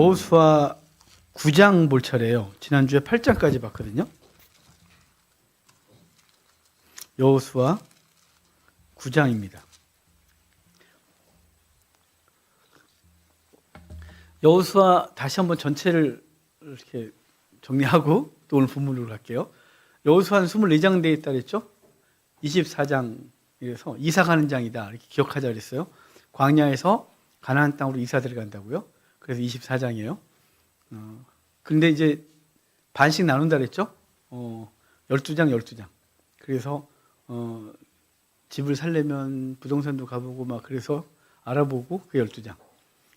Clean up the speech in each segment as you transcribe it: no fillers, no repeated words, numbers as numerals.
여호수아 9장 볼 차례예요. 지난주에 8장까지 봤거든요. 여호수아 9장입니다. 여호수아 다시 한번 전체를 이렇게 정리하고 또 오늘 본문으로 갈게요. 여호수아는 24장 되어 있다 그랬죠? 24장에서 이사 가는 장이다 이렇게 기억하자 그랬어요. 광야에서 가나안 땅으로 이사 들어간다고요. 그래서 24장이에요. 근데 이제 반씩 나눈다 그랬죠? 12장 12장. 그래서 집을 살려면 부동산도 가보고 막 그래서 알아보고 그 12장.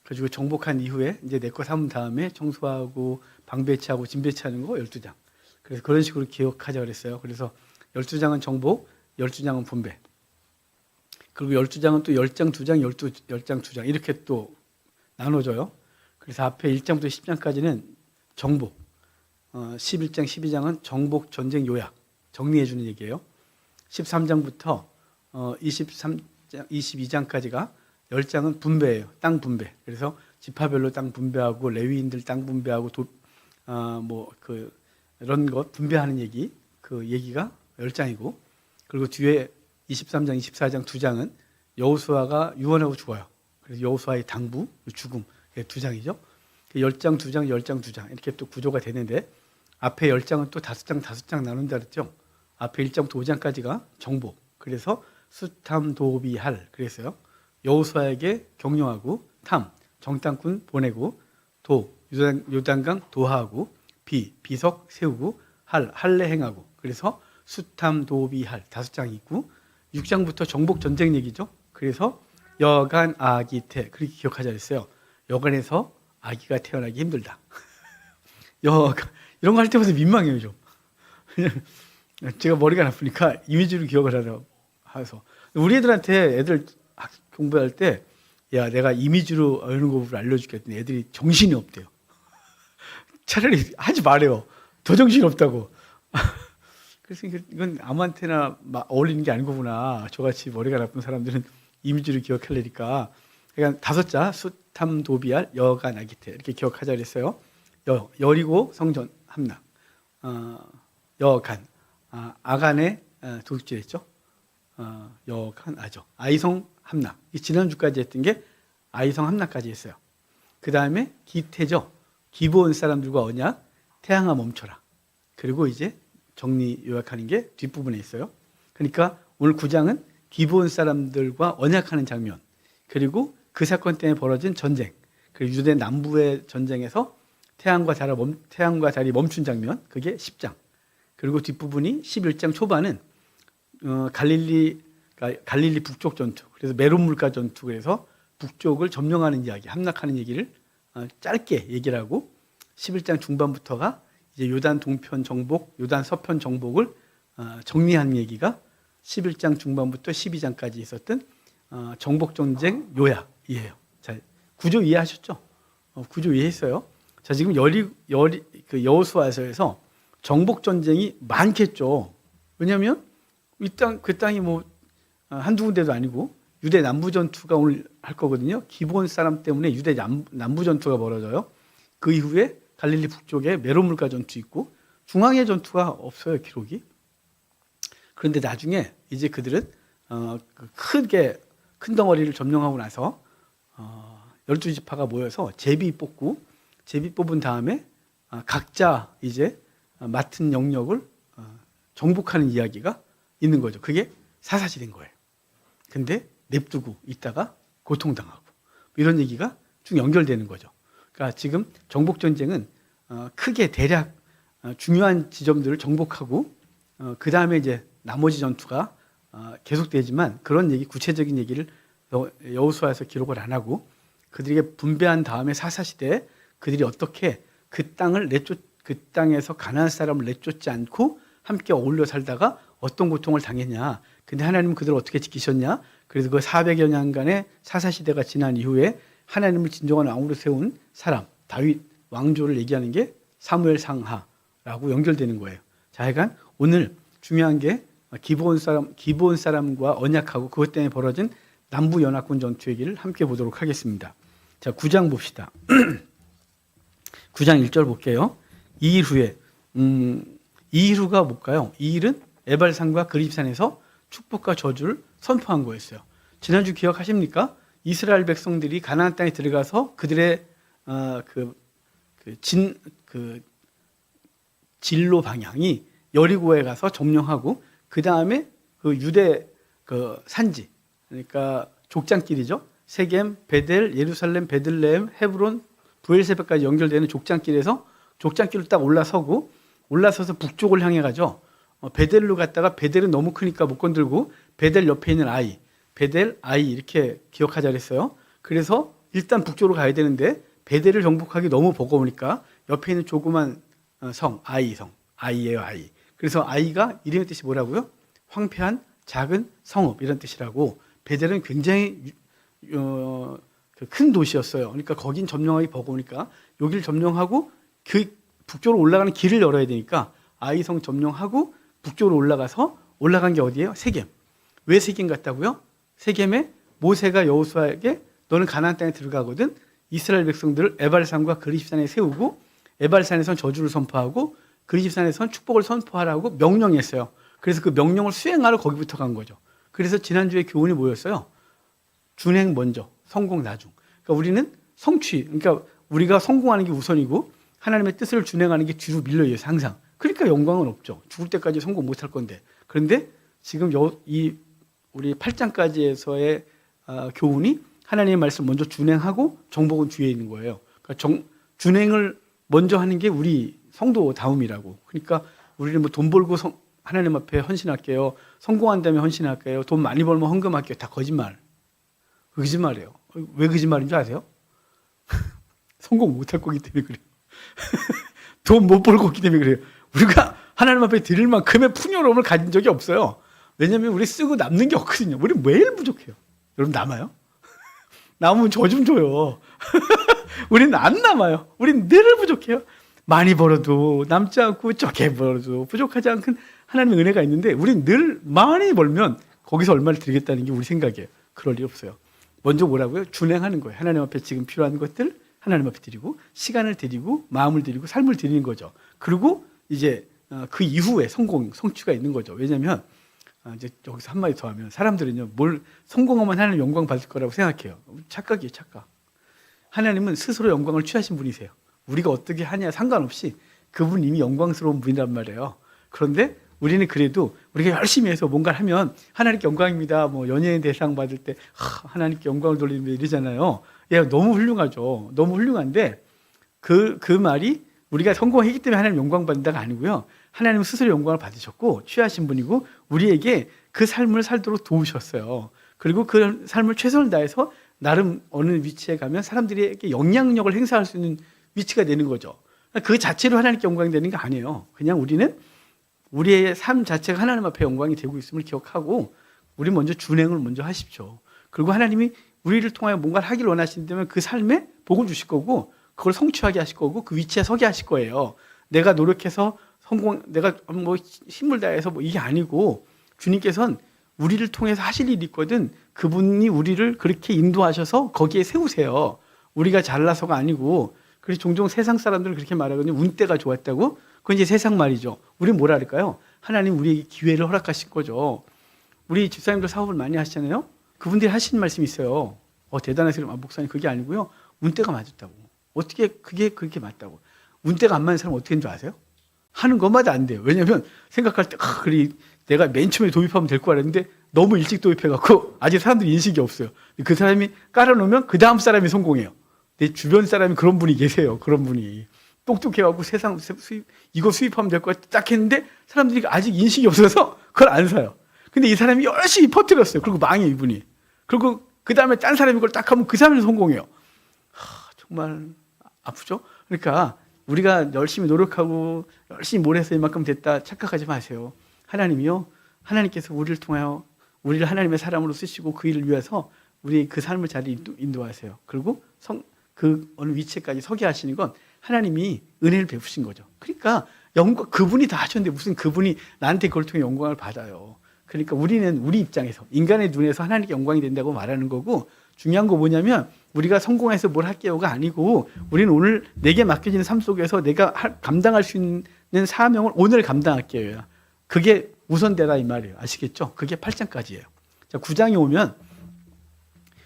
그리고 정복한 이후에 이제 내 거 삼은 다음에 청소하고 방 배치하고 짐 배치하는 거 12장. 그래서 그런 식으로 기억하자 그랬어요. 그래서 12장은 정복, 12장은 분배. 그리고 12장은 또 10장 2장, 10장 2장 이렇게 또 나눠져요. 그래서 앞에 1장부터 10장까지는 정복, 11장, 12장은 정복 전쟁 요약, 정리해 주는 얘기예요. 13장부터 22장까지가 10장은 분배예요. 땅 분배. 그래서 지파별로 땅 분배하고 레위인들 땅 분배하고 이런 것 분배하는 얘기, 그 얘기가 10장이고, 그리고 뒤에 23장, 24장 2장은 여호수아가 유언하고 죽어요. 그래서 여호수아의 당부, 죽음, 2장이죠. 10장, 2장, 10장, 2장 이렇게 또 구조가 되는데 앞에 10장은 또 5장, 5장 나눈다 그랬죠. 앞에 1장부터 5장까지가 정복. 그래서 수탐, 도비, 할. 그랬어요. 여호수아에게 경영하고 탐, 정탐꾼 보내고 도, 요단강 도하하고 비석 세우고 할례 행하고. 그래서 수탐, 도비, 할 5장이 있고 6장부터 정복 전쟁 얘기죠. 그래서 여간, 아기, 태 그렇게 기억하자 그랬어요. 여간에서 아기가 태어나기 힘들다. 여간 이런 거 할 때마다 민망해요 좀. 제가 머리가 나쁘니까 이미지로 기억을 하라고 해서 우리 애들한테 애들 공부할 때 야 내가 이미지로 이런 거 알려줄게 했더니 애들이 정신이 없대요. 차라리 하지 말아요. 더 정신이 없다고. 그래서 이건 아무한테나 어울리는 게 아닌 거구나. 저같이 머리가 나쁜 사람들은 이미지로 기억하려니까. 그러니까 5자 수탐 도비알 여간 아기테 이렇게 기억하자 그랬어요. 여리고 성전 함락 여간 아간의 도둑질했죠. 여간 아죠. 아이성 함락. 지난주까지 했던 게 아이성 함락까지 했어요. 그 다음에 기태죠. 기브온 사람들과 언약 태양아 멈춰라. 그리고 이제 정리 요약하는 게 뒷부분에 있어요. 그러니까 오늘 9장은 기브온 사람들과 언약하는 장면, 그리고 그 사건 때문에 벌어진 전쟁, 그리고 유대 남부의 전쟁에서 태양과 달이 멈춘 장면, 그게 10장. 그리고 뒷부분이 11장 초반은 갈릴리 북쪽 전투, 그래서 메론 물가 전투, 그래서 북쪽을 점령하는 이야기, 함락하는 얘기를 짧게 얘기를 하고 11장 중반부터가 이제 요단 동편 정복, 요단 서편 정복을 정리한 얘기가 11장 중반부터 12장까지 있었던 정복 전쟁 요약이에요. 자, 구조 이해하셨죠? 구조 이해했어요. 자, 지금 그 여호수아서에서 정복 전쟁이 많겠죠. 왜냐하면 그 땅이 뭐 한두 군데도 아니고 유대 남부 전투가 오늘 할 거거든요. 기브온 사람 때문에 유대 남부 전투가 벌어져요. 그 이후에 갈릴리 북쪽에 메론 물가 전투 있고 중앙의 전투가 없어요, 기록이. 그런데 나중에 이제 그들은 큰 덩어리를 점령하고 나서 12지파가 모여서 제비 뽑은 다음에 각자 이제 맡은 영역을 정복하는 이야기가 있는 거죠. 그게 사사시 된 거예요. 근데 냅두고 있다가 고통당하고 이런 얘기가 쭉 연결되는 거죠. 그러니까 지금 정복전쟁은 크게 대략 중요한 지점들을 정복하고 그 다음에 이제 나머지 전투가 계속되지만 그런 얘기, 구체적인 얘기를 여호수아에서 기록을 안 하고 그들에게 분배한 다음에 사사시대에 그들이 어떻게 그 땅에서 가나안 사람을 내쫓지 않고 함께 어울려 살다가 어떤 고통을 당했냐. 근데 하나님은 그들을 어떻게 지키셨냐. 그래서 그 400여 년간의 사사시대가 지난 이후에 하나님을 진정한 왕으로 세운 사람, 다윗 왕조를 얘기하는 게 사무엘상하라고 연결되는 거예요. 자, 하여간 오늘 중요한 게 기브온 사람과 언약하고 그것 때문에 벌어진 남부 연합군 전투 얘기를 함께 보도록 하겠습니다. 자, 9장 봅시다. 9장 1절 볼게요. 2일 후에 2일 후가 뭘까요? 2일은 에발산과 그립산에서 축복과 저주를 선포한 거였어요. 지난주 기억하십니까? 이스라엘 백성들이 가나안 땅에 들어가서 그들의 진로 방향이 여리고에 가서 점령하고 그 다음에 그 유대 그 산지, 그러니까 족장길이죠. 세겜, 베델, 예루살렘, 베들레헴, 헤브론, 부엘세바까지 연결되는 족장길에서 족장길로 딱 올라서서 북쪽을 향해 가죠. 베델로 갔다가 베델은 너무 크니까 못 건들고 베델 옆에 있는 아이, 베델, 아이 이렇게 기억하자 그랬어요. 그래서 일단 북쪽으로 가야 되는데 베델을 정복하기 너무 버거우니까 옆에 있는 조그만 성, 아이 성, 아이예요, 아이. 그래서 아이가 이름의 뜻이 뭐라고요? 황폐한 작은 성읍 이런 뜻이라고. 베델은 굉장히 큰 도시였어요. 그러니까 거긴 점령하기 버거우니까 여기를 점령하고 그 북쪽으로 올라가는 길을 열어야 되니까 아이성 점령하고 북쪽으로 올라간 게 어디예요? 세겜. 왜 세겜 갔다고요? 세겜에 모세가 여호수아에게 너는 가나안 땅에 들어가거든 이스라엘 백성들을 에발산과 그리십산에 세우고 에발산에선 저주를 선포하고 그리십산에선 축복을 선포하라고 명령했어요. 그래서 그 명령을 수행하러 거기부터 간 거죠. 그래서 지난주에 교훈이 뭐였어요? 준행 먼저, 성공 나중. 그러니까 우리는 성취, 그러니까 우리가 성공하는 게 우선이고 하나님의 뜻을 준행하는 게 뒤로 밀려요, 항상. 그러니까 영광은 없죠. 죽을 때까지 성공 못 할 건데. 그런데 지금 우리 8장까지에서의 교훈이 하나님의 말씀 먼저 준행하고 정복은 뒤에 있는 거예요. 그러니까 준행을 먼저 하는 게 우리 성도다움이라고. 그러니까 우리는 뭐 돈 벌고 하나님 앞에 헌신할게요. 성공한 다음에 헌신할게요. 돈 많이 벌면 헌금할게요. 다 거짓말. 거짓말이에요. 왜 거짓말인 줄 아세요? 성공 못 할 거기 때문에 그래요. 돈 못 벌고 있기 때문에 그래요. 우리가 하나님 앞에 드릴 만큼의 풍요로움을 가진 적이 없어요. 왜냐하면 우리 쓰고 남는 게 없거든요. 우리 매일 부족해요. 여러분 남아요? 남으면 저 좀 줘요. 우리는 안 남아요. 우리는 늘 부족해요. 많이 벌어도 남지 않고 적게 벌어도 부족하지 않은 하나님의 은혜가 있는데 우리는 늘 많이 벌면 거기서 얼마를 드리겠다는 게 우리 생각이에요. 그럴 리 없어요. 먼저 뭐라고요? 준행하는 거예요. 하나님 앞에 지금 필요한 것들 하나님 앞에 드리고 시간을 드리고 마음을 드리고 삶을 드리는 거죠. 그리고 이제 그 이후에 성취가 있는 거죠. 왜냐하면 이제 여기서 한마디 더 하면 사람들은요, 뭘 성공하면 하나님 영광 받을 거라고 생각해요. 착각이에요, 착각. 하나님은 스스로 영광을 취하신 분이세요. 우리가 어떻게 하냐 상관없이 그분 이미 영광스러운 분이란 말이에요. 그런데 우리는 그래도 우리가 열심히 해서 뭔가를 하면 하나님께 영광입니다. 뭐 연예인 대상 받을 때 하나님께 영광을 돌립니다 이러잖아요. 예, 너무 훌륭하죠. 너무 훌륭한데 그 말이 우리가 성공했기 때문에 하나님 영광 받는다가 아니고요. 하나님은 스스로 영광을 받으셨고 취하신 분이고 우리에게 그 삶을 살도록 도우셨어요. 그리고 그 삶을 최선을 다해서 나름 어느 위치에 가면 사람들에게 영향력을 행사할 수 있는 위치가 되는 거죠. 그 자체로 하나님께 영광이 되는 게 아니에요. 그냥 우리는 우리의 삶 자체가 하나님 앞에 영광이 되고 있음을 기억하고 우리 먼저 준행을 먼저 하십시오. 그리고 하나님이 우리를 통하여 뭔가를 하길 원하신다면 그 삶에 복을 주실 거고 그걸 성취하게 하실 거고 그 위치에 서게 하실 거예요. 내가 노력해서 내가 뭐 힘을 다해서 뭐 이게 아니고 주님께서는 우리를 통해서 하실 일이 있거든. 그분이 우리를 그렇게 인도하셔서 거기에 세우세요. 우리가 잘나서가 아니고. 그래서 종종 세상 사람들은 그렇게 말하거든요. 운때가 좋았다고. 그건 이제 세상 말이죠. 우리는 뭐라 할까요? 하나님 우리에게 기회를 허락하신 거죠. 우리 집사님들 사업을 많이 하시잖아요. 그분들이 하신 말씀이 있어요. 대단하세요. 목사님 그게 아니고요. 운때가 맞았다고. 어떻게 그게 그렇게 맞다고. 운때가 안 맞는 사람은 어떻게 하는 줄 아세요? 하는 것마다 안 돼요. 왜냐하면 생각할 때 그래 내가 맨 처음에 도입하면 될 거 알았는데 너무 일찍 도입해갖고 아직 사람들이 인식이 없어요. 그 사람이 깔아놓으면 그 다음 사람이 성공해요. 내 주변 사람이 그런 분이 계세요. 그런 분이 똑똑해갖고 세상 이거 수입하면 될 것 같아 딱 했는데 사람들이 아직 인식이 없어서 그걸 안 사요. 근데 이 사람이 열심히 퍼뜨렸어요. 그리고 망해 이분이. 그리고 그 다음에 딴 사람이 그걸 딱 하면 그 사람이 성공해요. 정말 아프죠? 그러니까 우리가 열심히 노력하고 열심히 뭘 해서 이만큼 됐다 착각하지 마세요. 하나님이요. 하나님께서 우리를 통하여 우리를 하나님의 사람으로 쓰시고 그 일을 위해서 우리 그 삶을 잘 인도하세요. 그리고 그 어느 위치까지 서게 하시는 건 하나님이 은혜를 베푸신 거죠. 그러니까 영광 그분이 다 하셨는데 무슨 그분이 나한테 그걸 통해 영광을 받아요. 그러니까 우리는 우리 입장에서 인간의 눈에서 하나님께 영광이 된다고 말하는 거고 중요한 거 뭐냐면 우리가 성공해서 뭘 할게요가 아니고 우리는 오늘 내게 맡겨지는 삶 속에서 내가 감당할 수 있는 사명을 오늘 감당할게요. 그게 우선되라 이 말이에요. 아시겠죠? 그게 8장까지예요. 자, 9장이 오면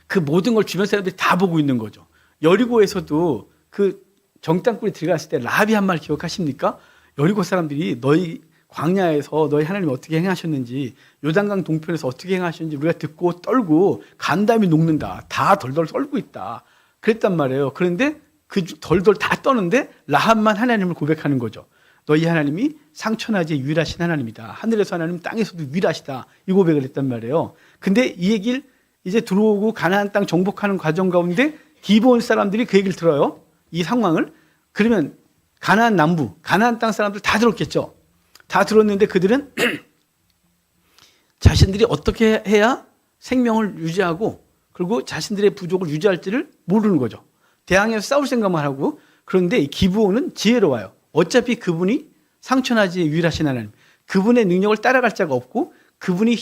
그 모든 걸 주변 사람들이 다 보고 있는 거죠. 여리고에서도 그 정탐꾼이 들어갔을 때 라비 한 말 기억하십니까? 여리고 사람들이 너희 광야에서 너희 하나님 어떻게 행하셨는지, 요단강 동편에서 어떻게 행하셨는지 우리가 듣고 떨고 간담이 녹는다. 다 덜덜 떨고 있다. 그랬단 말이에요. 그런데 그 덜덜 다 떠는데 라합만 하나님을 고백하는 거죠. 너희 하나님이 상천하지에 유일하신 하나님이다. 하늘에서 하나님, 땅에서도 유일하시다. 이 고백을 했단 말이에요. 근데 이 얘기를 이제 들어오고 가나안 땅 정복하는 과정 가운데 기브온 사람들이 그 얘기를 들어요. 이 상황을. 그러면 가나안 남부, 가나안 땅 사람들 다 들었겠죠. 다 들었는데 그들은 자신들이 어떻게 해야 생명을 유지하고 그리고 자신들의 부족을 유지할지를 모르는 거죠. 대항해서 싸울 생각만 하고. 그런데 이 기브온은 지혜로워요. 어차피 그분이 상천하지에 유일하신 하나님, 그분의 능력을 따라갈 자가 없고 그분이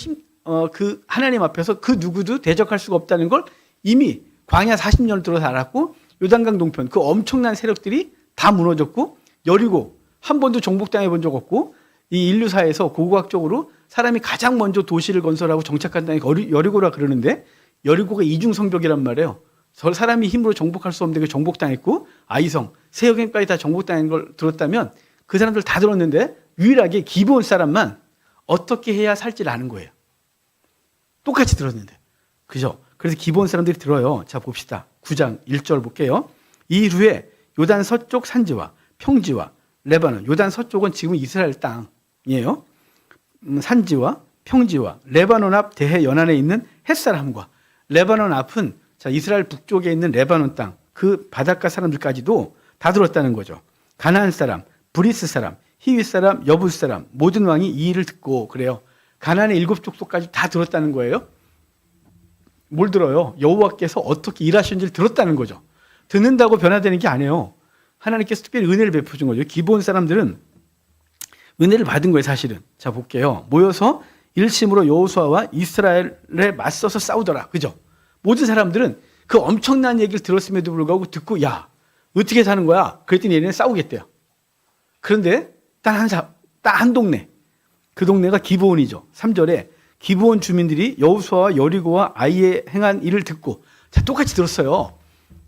그 하나님 앞에서 그 누구도 대적할 수가 없다는 걸 이미 광야 40년을 들어서 알았고, 요단강 동편 그 엄청난 세력들이 다 무너졌고, 여리고 한 번도 정복당해 본 적 없고, 이 인류사에서 고고학적으로 사람이 가장 먼저 도시를 건설하고 정착한 땅이 여리고라 그러는데, 여리고가 이중성벽이란 말이에요. 사람이 힘으로 정복할 수 없는데 그 정복당했고, 아이성, 세역행까지 다 정복당한 걸 들었다면 그 사람들 다 들었는데 유일하게 기브온 사람만 어떻게 해야 살지를 아는 거예요. 똑같이 들었는데. 그죠? 그래서 기브온 사람들이 들어요. 자, 봅시다. 9장 1절 볼게요. 이일 후에 요단 서쪽 산지와 평지와 레바논, 요단 서쪽은 지금 이스라엘 땅이에요. 산지와 평지와 레바논 앞 대해 연안에 있는 햇사람과, 레바논 앞은 자, 이스라엘 북쪽에 있는 레바논 땅, 그 바닷가 사람들까지도 다 들었다는 거죠. 가나안 사람, 브리스 사람, 히윗 사람, 여부스 사람, 모든 왕이 이 일을 듣고 그래요. 가나안의 7족속까지 다 들었다는 거예요. 뭘 들어요? 여호와께서 어떻게 일하시는지를 들었다는 거죠. 듣는다고 변화되는 게 아니에요. 하나님께서 특별히 은혜를 베푸신 거죠. 기브온 사람들은 은혜를 받은 거예요, 사실은. 자, 볼게요. 모여서 일심으로 여호수아와 이스라엘에 맞서서 싸우더라. 그죠? 모든 사람들은 그 엄청난 얘기를 들었음에도 불구하고 듣고, 야, 어떻게 사는 거야? 그랬더니 얘네는 싸우겠대요. 그런데 딱 한 동네, 그 동네가 기브온이죠. 3절에 기브온 주민들이 여호수아와 여리고와 아이에 행한 일을 듣고, 자, 똑같이 들었어요.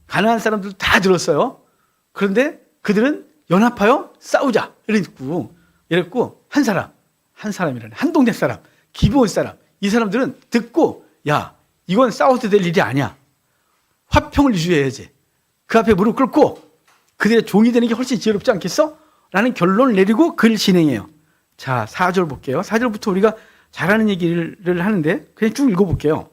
가나안 사람들도 다 들었어요. 그런데 그들은 연합하여 싸우자 이랬고 한 사람이라네, 한 동네 사람, 기브온 사람, 이 사람들은 듣고, 야, 이건 싸워도 될 일이 아니야. 화평을 유지해야지. 그 앞에 무릎 꿇고 그들의 종이 되는 게 훨씬 지혜롭지 않겠어? 라는 결론을 내리고 그를 진행해요. 자, 4절 볼게요. 4절부터 우리가 잘하는 얘기를 하는데 그냥 쭉 읽어볼게요.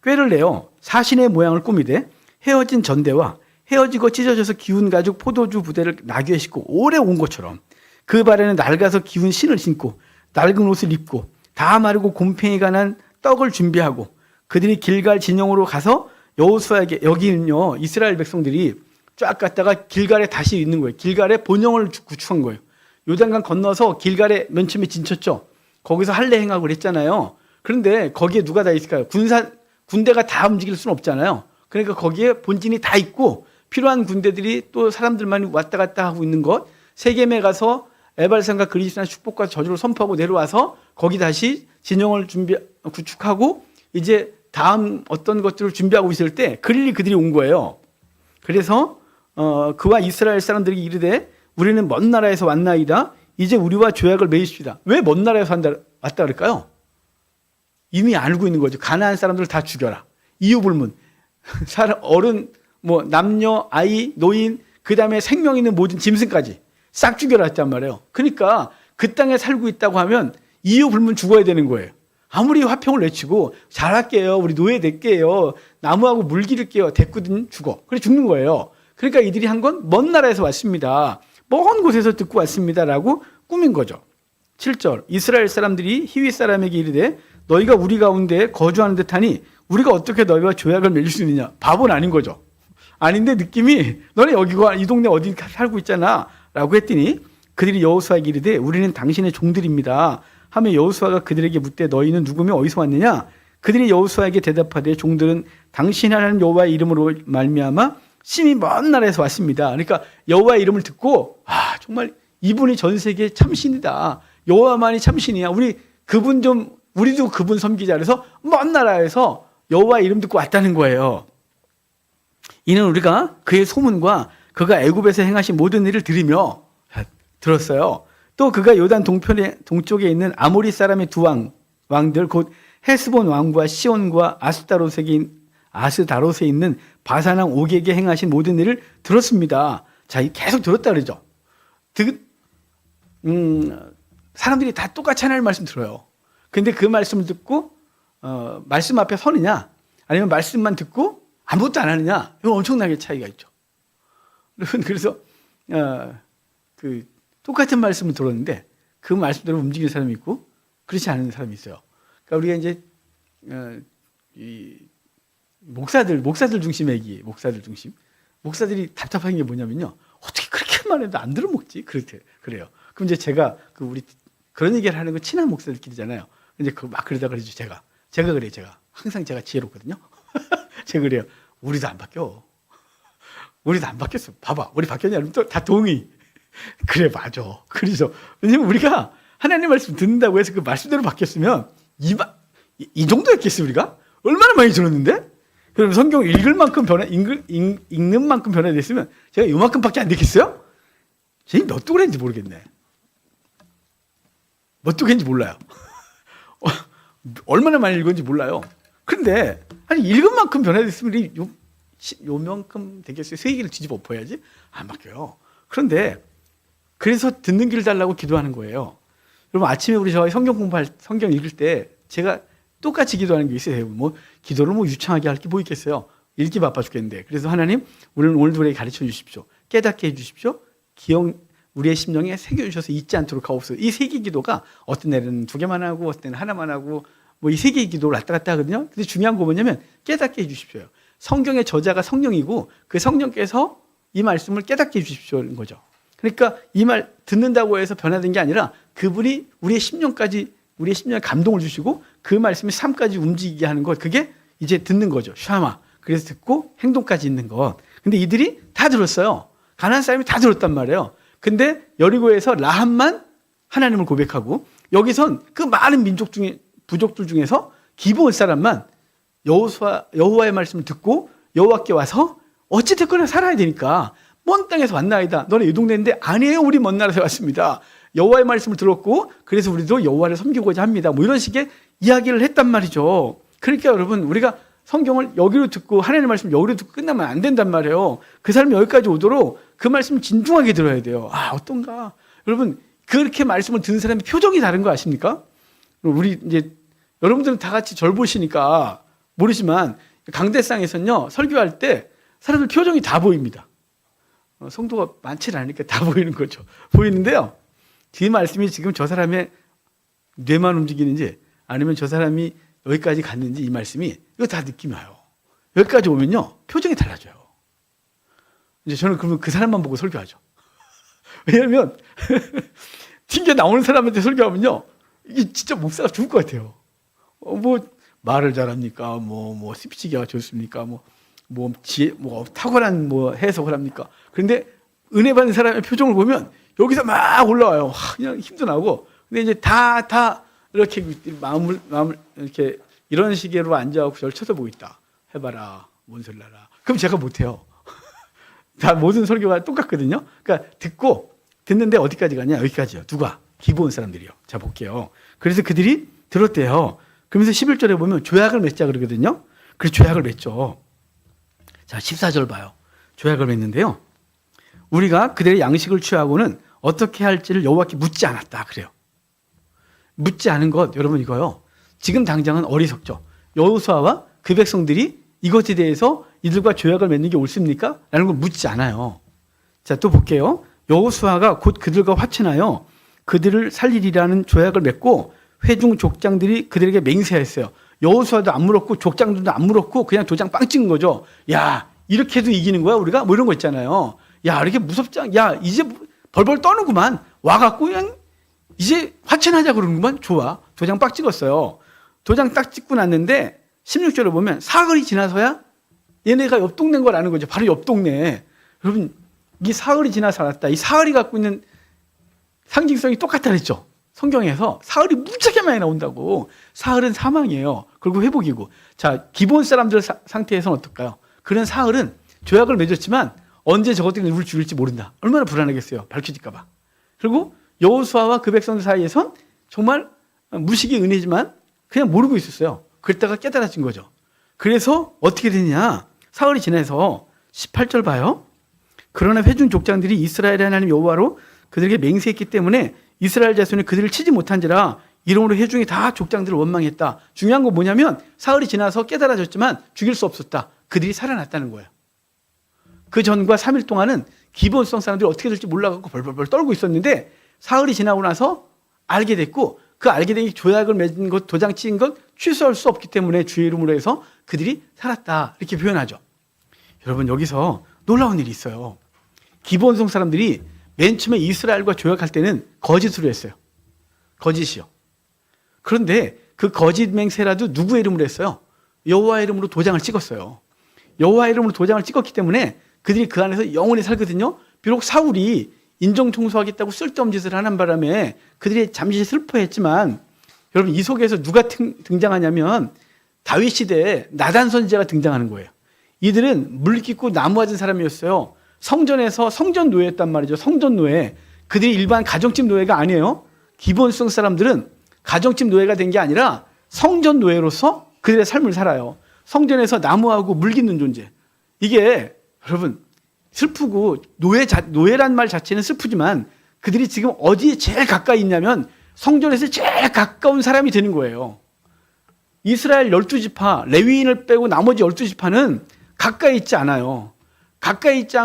꾀를 내어 사신의 모양을 꾸미되 헤어진 전대와 헤어지고 찢어져서 기운 가죽 포도주 부대를 나귀에 싣고 오래 온 것처럼 그 발에는 낡아서 기운 신을 신고 낡은 옷을 입고 다 마르고 곰팡이가 난 떡을 준비하고 그들이 길갈 진영으로 가서 여호수아에게, 여기는요 이스라엘 백성들이 쫙 갔다가 길갈에 다시 있는 거예요. 길갈에 본영을 구축한 거예요. 요단강 건너서 길갈에 맨 처음에 진쳤죠. 거기서 할례 행하고 그랬잖아요. 그런데 거기에 누가 다 있을까요? 군대가 다 움직일 수는 없잖아요. 그러니까 거기에 본진이 다 있고 필요한 군대들이 또 사람들만 왔다 갔다 하고 있는 것, 세겜에 가서 에발산과 그리스나 축복과 저주를 선포하고 내려와서 거기 다시 진영을 구축하고 이제 다음 어떤 것들을 준비하고 있을 때 그들이 온 거예요. 그래서 그와 이스라엘 사람들이 이르되 우리는 먼 나라에서 왔나이다. 이제 우리와 조약을 맺읍시다. 왜 먼 나라에서 왔다 그럴까요? 이미 알고 있는 거죠. 가나안 사람들을 다 죽여라. 이유 불문. 어른, 남녀, 아이, 노인, 그 다음에 생명 있는 모든 짐승까지 싹 죽여라 했단 말이에요. 그러니까 그 땅에 살고 있다고 하면 이유 불문 죽어야 되는 거예요. 아무리 화평을 외치고 잘할게요, 우리 노예 될게요, 나무하고 물 기를게요, 대꾸든 죽어. 그래 죽는 거예요. 그러니까 이들이 한 건 먼 나라에서 왔습니다. 먼 곳에서 듣고 왔습니다라고 꾸민 거죠. 7절 이스라엘 사람들이 히윗 사람에게 이르되 너희가 우리 가운데 거주하는 듯하니 우리가 어떻게 너희와 조약을 맺을 수 있느냐. 바보는 아닌 거죠. 아닌데 느낌이 너네 여기가 이 동네 어디 살고 있잖아 라고 했더니 그들이 여호수아에게 이르되 우리는 당신의 종들입니다 하며 여호수아가 그들에게 묻되 너희는 누구며 어디서 왔느냐. 그들이 여호수아에게 대답하되 종들은 당신이 하나님 여호와의 이름으로 말미암아 심히 먼 나라에서 왔습니다. 그러니까 여호와의 이름을 듣고 정말 이분이 전 세계 참신이다. 여호와만이 참신이야. 우리도 그분 섬기자. 그래서 먼 나라에서 여호와의 이름 듣고 왔다는 거예요. 이는 우리가 그의 소문과 그가 애굽에서 행하신 모든 일을 들었어요. 또 그가 요단 동쪽에 있는 아모리 사람의 두 왕들 곧 헤스본 왕과 시온과 아스다롯에 있는 바산 왕 옥에게 행하신 모든 일을 들었습니다. 자, 계속 들었다 그러죠. 사람들이 다 똑같이 하나님 말씀 들어요. 근데 그 말씀을 듣고 말씀 앞에 서느냐, 아니면 말씀만 듣고 아무것도 안 하느냐, 이거 엄청나게 차이가 있죠. 여러분, 그래서 똑같은 말씀을 들었는데 그 말씀대로 움직이는 사람이 있고 그렇지 않은 사람이 있어요. 그러니까 우리가 이제 이 목사들 중심의 얘기, 목사들이 답답한 게 뭐냐면요, 어떻게 그렇게 말해도 안 들어먹지? 그래요. 그럼 이제 제가 그런 얘기를 하는 건 친한 목사들끼리잖아요. 이제 막 그러다 그러죠. 제가 그래요. 제가 항상 제가 지혜롭거든요. 제가 그래요. 우리도 안 바뀌어. 우리도 안 바뀌었어. 봐봐, 우리 바뀌었냐? 그럼 또 다 동의. 그래, 맞아. 그래서 왜냐면 우리가 하나님 말씀 듣는다고 해서 그 말씀대로 바뀌었으면 이 정도였겠어. 우리가 얼마나 많이 들었는데? 그럼 성경 읽는 만큼 변화됐으면 제가 요만큼밖에 안 됐겠어요? 제가 몇 도그랬는지 모르겠네. 몇 도그랬는지 몰라요. 얼마나 많이 읽었는지 몰라요. 그런데 읽은 만큼 변화됐으면 요만큼 되겠어요? 세계를 뒤집어 엎어야지? 안 바뀌어요. 그런데 그래서 듣는 길을 달라고 기도하는 거예요. 여러분, 아침에 우리 성경 읽을 때 제가 똑같이 기도하는 게 있어요. 기도를 유창하게 할 게 뭐 있겠어요? 읽기 바빠 죽겠는데. 그래서 하나님, 오늘도 우리에게 가르쳐 주십시오. 깨닫게 해 주십시오. 우리의 심령에 새겨주셔서 잊지 않도록 하옵소서. 이 세 개 기도가 어떤 날은 2개만 하고 어떤 때는 하나만 하고 이 세 개의 기도를 왔다 갔다 하거든요. 근데 중요한 거 뭐냐면 깨닫게 해 주십시오. 성경의 저자가 성령이고 그 성령께서 이 말씀을 깨닫게 해 주십시오는 거죠. 그러니까 이 말 듣는다고 해서 변화된 게 아니라 그분이 우리의 심령에 감동을 주시고 그 말씀이 삶까지 움직이게 하는 것, 그게 이제 듣는 거죠. 샤마. 그래서 듣고 행동까지 있는 것. 근데 이들이 다 들었어요. 가나안 사람이 다 들었단 말이에요. 근데 여리고에서 라합만 하나님을 고백하고, 여기선 그 많은 부족들 중에서 기브온 사람만 여호와의 말씀을 듣고 여호와께 와서 어찌 됐거나 살아야 되니까 먼 땅에서 왔나이다. 너네 이 동네인데 아니에요. 우리 먼 나라에서 왔습니다. 여호와의 말씀을 들었고 그래서 우리도 여호와를 섬기고자 합니다. 이런 식의 이야기를 했단 말이죠. 그러니까 여러분, 우리가 성경을 여기로 듣고 하나님의 말씀을 여기로 듣고 끝나면 안 된단 말이에요. 그 사람이 여기까지 오도록 그 말씀을 진중하게 들어야 돼요. 어떤가? 여러분, 그렇게 말씀을 듣는 사람의 표정이 다른 거 아십니까? 우리 이제 여러분들은 다 같이 절 보시니까 모르지만 강대상에서는요, 설교할 때 사람들 표정이 다 보입니다. 성도가 많지 않으니까 다 보이는 거죠. 보이는데요, 그 말씀이 지금 저 사람의 뇌만 움직이는지 아니면 저 사람이 여기까지 갔는지 이 말씀이 이거 다 느낌이 와요. 여기까지 오면요, 표정이 달라져요. 이제 저는 그러면 그 사람만 보고 설교하죠. 왜냐하면 튕겨 나오는 사람한테 설교하면요, 이게 진짜 목사가 죽을 것 같아요. 말을 잘합니까? 스피치기가 좋습니까? 탁월한 해석을 합니까? 그런데 은혜 받는 사람의 표정을 보면 여기서 막 올라와요. 그냥 힘도 나고. 근데 이제 다 이렇게 마음을 이렇게 이런 식으로 앉아갖고 저를 쳐다보고 있다. 해봐라, 뭔 소리 나라. 그럼 제가 못해요. 다 모든 설교가 똑같거든요. 그러니까 듣는데 어디까지 가냐? 여기까지요. 누가? 기브온 사람들이요. 자, 볼게요. 그래서 그들이 들었대요. 그러면서 11절에 보면 조약을 맺자 그러거든요. 그래서 조약을 맺죠. 자, 14절 봐요. 조약을 맺는데요, 우리가 그들의 양식을 취하고는 어떻게 할지를 여호와께 묻지 않았다 그래요. 묻지 않은 것, 여러분, 이거요, 지금 당장은 어리석죠. 여호수아와 그 백성들이 이것에 대해서 이들과 조약을 맺는 게 옳습니까? 라는 걸 묻지 않아요. 자, 또 볼게요. 여호수아가 곧 그들과 화친하여 그들을 살리리라는 조약을 맺고 회중 족장들이 그들에게 맹세했어요. 여호수아도 안 물었고 족장들도 안 물었고 그냥 도장 빵 찍은 거죠. 야, 이렇게 해도 이기는 거야 우리가? 이런 거 있잖아요. 야, 이렇게 무섭지 않? 야, 이제 벌벌 떠는구만. 와갖고 그냥 이제 화친하자 그러는구만. 좋아. 도장 빡 찍었어요. 도장 딱 찍고 났는데 16절을 보면 사흘이 지나서야 얘네가 옆 동네인 걸 아는 거죠. 바로 옆 동네. 여러분, 이 사흘이 지나서 알았다. 이 사흘이 갖고 있는 상징성이 똑같다 그랬죠. 성경에서 사흘이 무지하게 많이 나온다고. 사흘은 사망이에요. 그리고 회복이고. 자, 기본 사람들 상태에서는 어떨까요? 그런 사흘은 조약을 맺었지만 언제 저것들이 누굴 죽일지 모른다. 얼마나 불안하겠어요. 밝혀질까 봐. 그리고 여호수아와 그 백성들 사이에선 정말 무식의 은혜지만 그냥 모르고 있었어요. 그랬다가 깨달아진 거죠. 그래서 어떻게 되냐? 사흘이 지나서 18절 봐요. 그러나 회중 족장들이 이스라엘의 하나님 여호와로 그들에게 맹세했기 때문에 이스라엘 자손이 그들을 치지 못한지라 이러므로 회중이 다 족장들을 원망했다. 중요한 건 뭐냐면 사흘이 지나서 깨달아졌지만 죽일 수 없었다. 그들이 살아났다는 거예요. 그 전과 3일 동안은 기본성 사람들이 어떻게 될지 몰라갖고 벌벌벌 떨고 있었는데 사흘이 지나고 나서 알게 됐고 그 알게 된 조약을 맺은 것, 도장 찍은 것 취소할 수 없기 때문에 주의 이름으로 해서 그들이 살았다. 이렇게 표현하죠. 여러분, 여기서 놀라운 일이 있어요. 기본성 사람들이 맨 처음에 이스라엘과 조약할 때는 거짓으로 했어요. 거짓이요. 그런데 그 거짓 맹세라도 누구의 이름으로 했어요? 여호와의 이름으로 도장을 찍었어요. 여호와의 이름으로 도장을 찍었기 때문에 그들이 그 안에서 영원히 살거든요. 비록 사울이 인정 청소하겠다고 쓸데없는 짓을 하는 바람에 그들이 잠시 슬퍼했지만 여러분, 이 속에서 누가 등장하냐면 다윗 시대에 나단 선지자가 등장하는 거예요. 이들은 물깃고 나무아진 사람이었어요. 성전에서 성전 노예였단 말이죠. 성전 노예. 그들이 일반 가정집 노예가 아니에요. 기본성 사람들은 가정집 노예가 된 게 아니라 성전 노예로서 그들의 삶을 살아요. 성전에서 나무하고 물깃는 존재. 이게 여러분 슬프고 노예란 말 자체는 슬프지만 그들이 지금 어디에 제일 가까이 있냐면 성전에서 제일 가까운 사람이 되는 거예요. 이스라엘 12지파 레위인을 빼고 나머지 12지파는 가까이 있지 않아요. 가까이 있지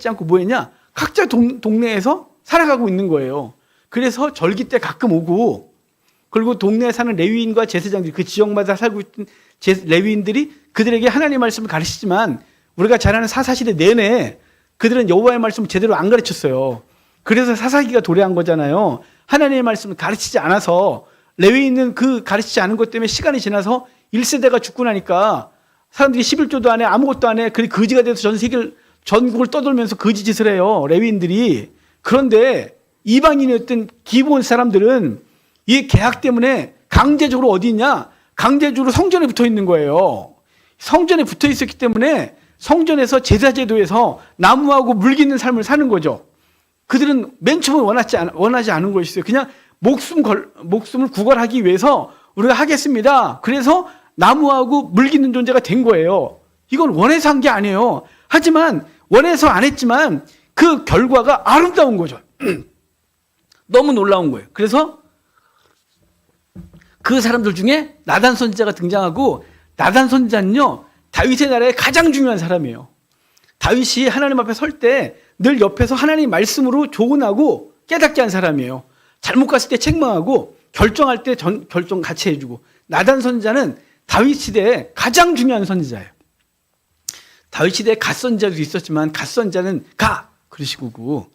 않고 뭐 했냐? 각자 동네에서 살아가고 있는 거예요. 그래서 절기 때 가끔 오고 그리고 동네에 사는 레위인과 제사장들이 그 지역마다 살고 있던 레위인들이 그들에게 하나님의 말씀을 가르치지만 우리가 잘 아는 사사시대 내내 그들은 여호와의 말씀을 제대로 안 가르쳤어요. 그래서 사사기가 도래한 거잖아요. 하나님의 말씀을 가르치지 않아서 레위인은 그 가르치지 않은 것 때문에 시간이 지나서 1세대가 죽고 나니까 사람들이 11조도 안 해, 아무것도 안 해. 그리고 거지가 돼서 전 세계를 전국을 떠돌면서 거지 짓을 해요. 레위인들이. 그런데 이방인이었던 기본 사람들은 이 계약 때문에 강제적으로 어디 있냐? 강제적으로 성전에 붙어 있는 거예요. 성전에 붙어 있었기 때문에 성전에서 제사제도에서 나무하고 물깃는 삶을 사는 거죠. 그들은 맨 처음에 원하지 않은 것이었어요. 그냥 목숨을 구걸하기 위해서 우리가 하겠습니다. 그래서 나무하고 물깃는 존재가 된 거예요. 이건 원해서 한 게 아니에요. 하지만 원해서 안 했지만 그 결과가 아름다운 거죠. 너무 놀라운 거예요. 그래서 그 사람들 중에 나단 선지자가 등장하고 나단 선지자는요 다윗의 나라에 가장 중요한 사람이에요. 다윗이 하나님 앞에 설 때 늘 옆에서 하나님 말씀으로 조언하고 깨닫게 한 사람이에요. 잘못 갔을 때 책망하고 결정할 때 결정 같이 해주고 나단 선지자는 다윗 시대에 가장 중요한 선지자예요. 다윗 시대에 갓 선지자도 있었지만 갓 선지자는 가 그러시고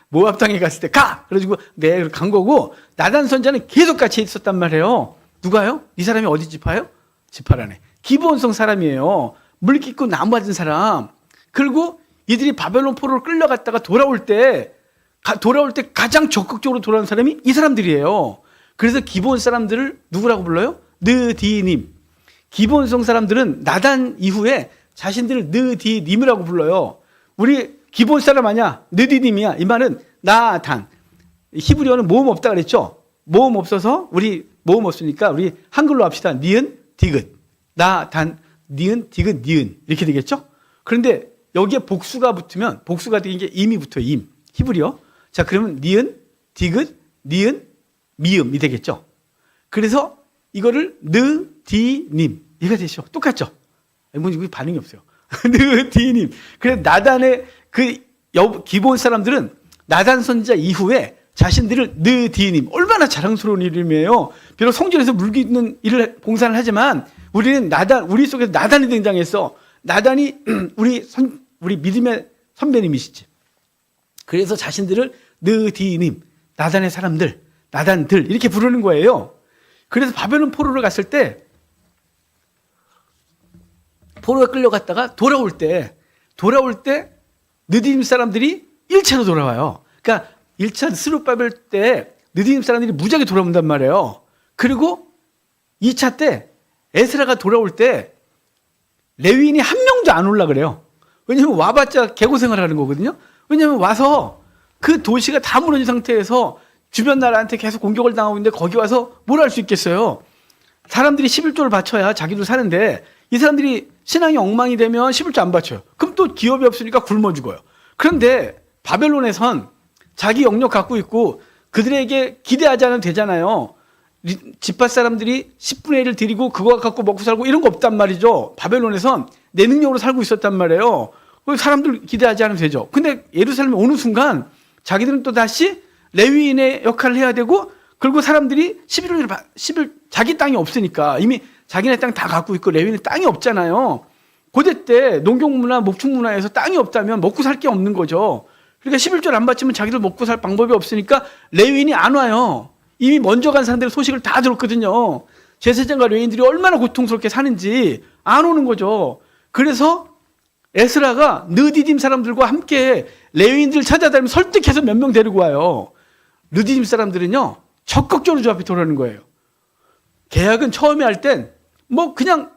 모압 땅에 갔을 때 가 그래가지고 네 간 거고 나단 선지자는 계속 같이 있었단 말이에요. 누가요? 이 사람이 어디 지파예요? 지파라네. 기본성 사람이에요. 물 깃고 나무 맞은 사람. 그리고 이들이 바벨론 포로로 끌려갔다가 돌아올 때 가장 적극적으로 돌아온 사람이 이 사람들이에요. 그래서 기본 사람들을 누구라고 불러요? 느디님. 기본성 사람들은 나단 이후에 자신들을 느디님이라고 불러요. 우리 기본 사람 아니야? 느디님이야. 이 말은 나단. 히브리어는 모음 없다 그랬죠? 모음 없어서 우리 모음 없으니까 우리 한글로 합시다. 니은, 디귿. 나단, 니은, 디귿, 니은. 이렇게 되겠죠? 그런데 여기에 복수가 붙으면 복수가 되는 게 임이 붙어요. 임. 히브리어. 자, 그러면 니은, 디귿, 니은, 미음이 되겠죠? 그래서 이거를 느디님. 이가 되죠. 똑같죠? 뭐, 이거 반응이 없어요. 느디님. 그래서 나단의 기본 사람들은 나단 선지자 이후에 자신들을 느디님. 얼마나 자랑스러운 이름이에요. 비록 성전에서 물깃는 일을 봉사를 하지만 우리는 우리 속에서 나단이 등장했어. 나단이 우리 믿음의 선배님이시지. 그래서 자신들을 느디님, 나단의 사람들, 나단들 이렇게 부르는 거예요. 그래서 바벨론 포로를 갔을 때 포로가 끌려갔다가 돌아올 때 느디님 사람들이 1차로 돌아와요. 그러니까 1차 스룹바벨 때 느디님 사람들이 무지하게 돌아온단 말이에요. 그리고 2차 때 에스라가 돌아올 때 레위인이 한 명도 안 올라 그래요. 왜냐하면 와봤자 개고생을 하는 거거든요. 왜냐하면 와서 그 도시가 다 무너진 상태에서 주변 나라한테 계속 공격을 당하고 있는데 거기 와서 뭘 할 수 있겠어요. 사람들이 11조를 바쳐야 자기도 사는데 이 사람들이 신앙이 엉망이 되면 11조 안 바쳐요. 그럼 또 기업이 없으니까 굶어 죽어요. 그런데 바벨론에선 자기 영역 갖고 있고 그들에게 기대하지 않아도 되잖아요. 지파 사람들이 10분의 1을 드리고 그거 갖고 먹고 살고 이런 거 없단 말이죠. 바벨론에선 내 능력으로 살고 있었단 말이에요. 사람들 기대하지 않으면 되죠. 근데 예루살렘에 오는 순간 자기들은 또 다시 레위인의 역할을 해야 되고 그리고 사람들이 11 자기 땅이 없으니까 이미 자기네 땅 다 갖고 있고 레위인의 땅이 없잖아요. 고대 때 농경문화, 목축문화에서 땅이 없다면 먹고 살 게 없는 거죠. 그러니까 11조를 안 바치면 자기들 먹고 살 방법이 없으니까 레위인이 안 와요. 이미 먼저 간 사람들의 소식을 다 들었거든요. 제사장과 레위인들이 얼마나 고통스럽게 사는지 안 오는 거죠. 그래서 에스라가 느디딤 사람들과 함께 레위인들을 찾아다니면 설득해서 몇 명 데리고 와요. 느디딤 사람들은요 적극적으로 주 앞에 돌아오는 거예요. 계약은 처음에 할 땐 뭐 그냥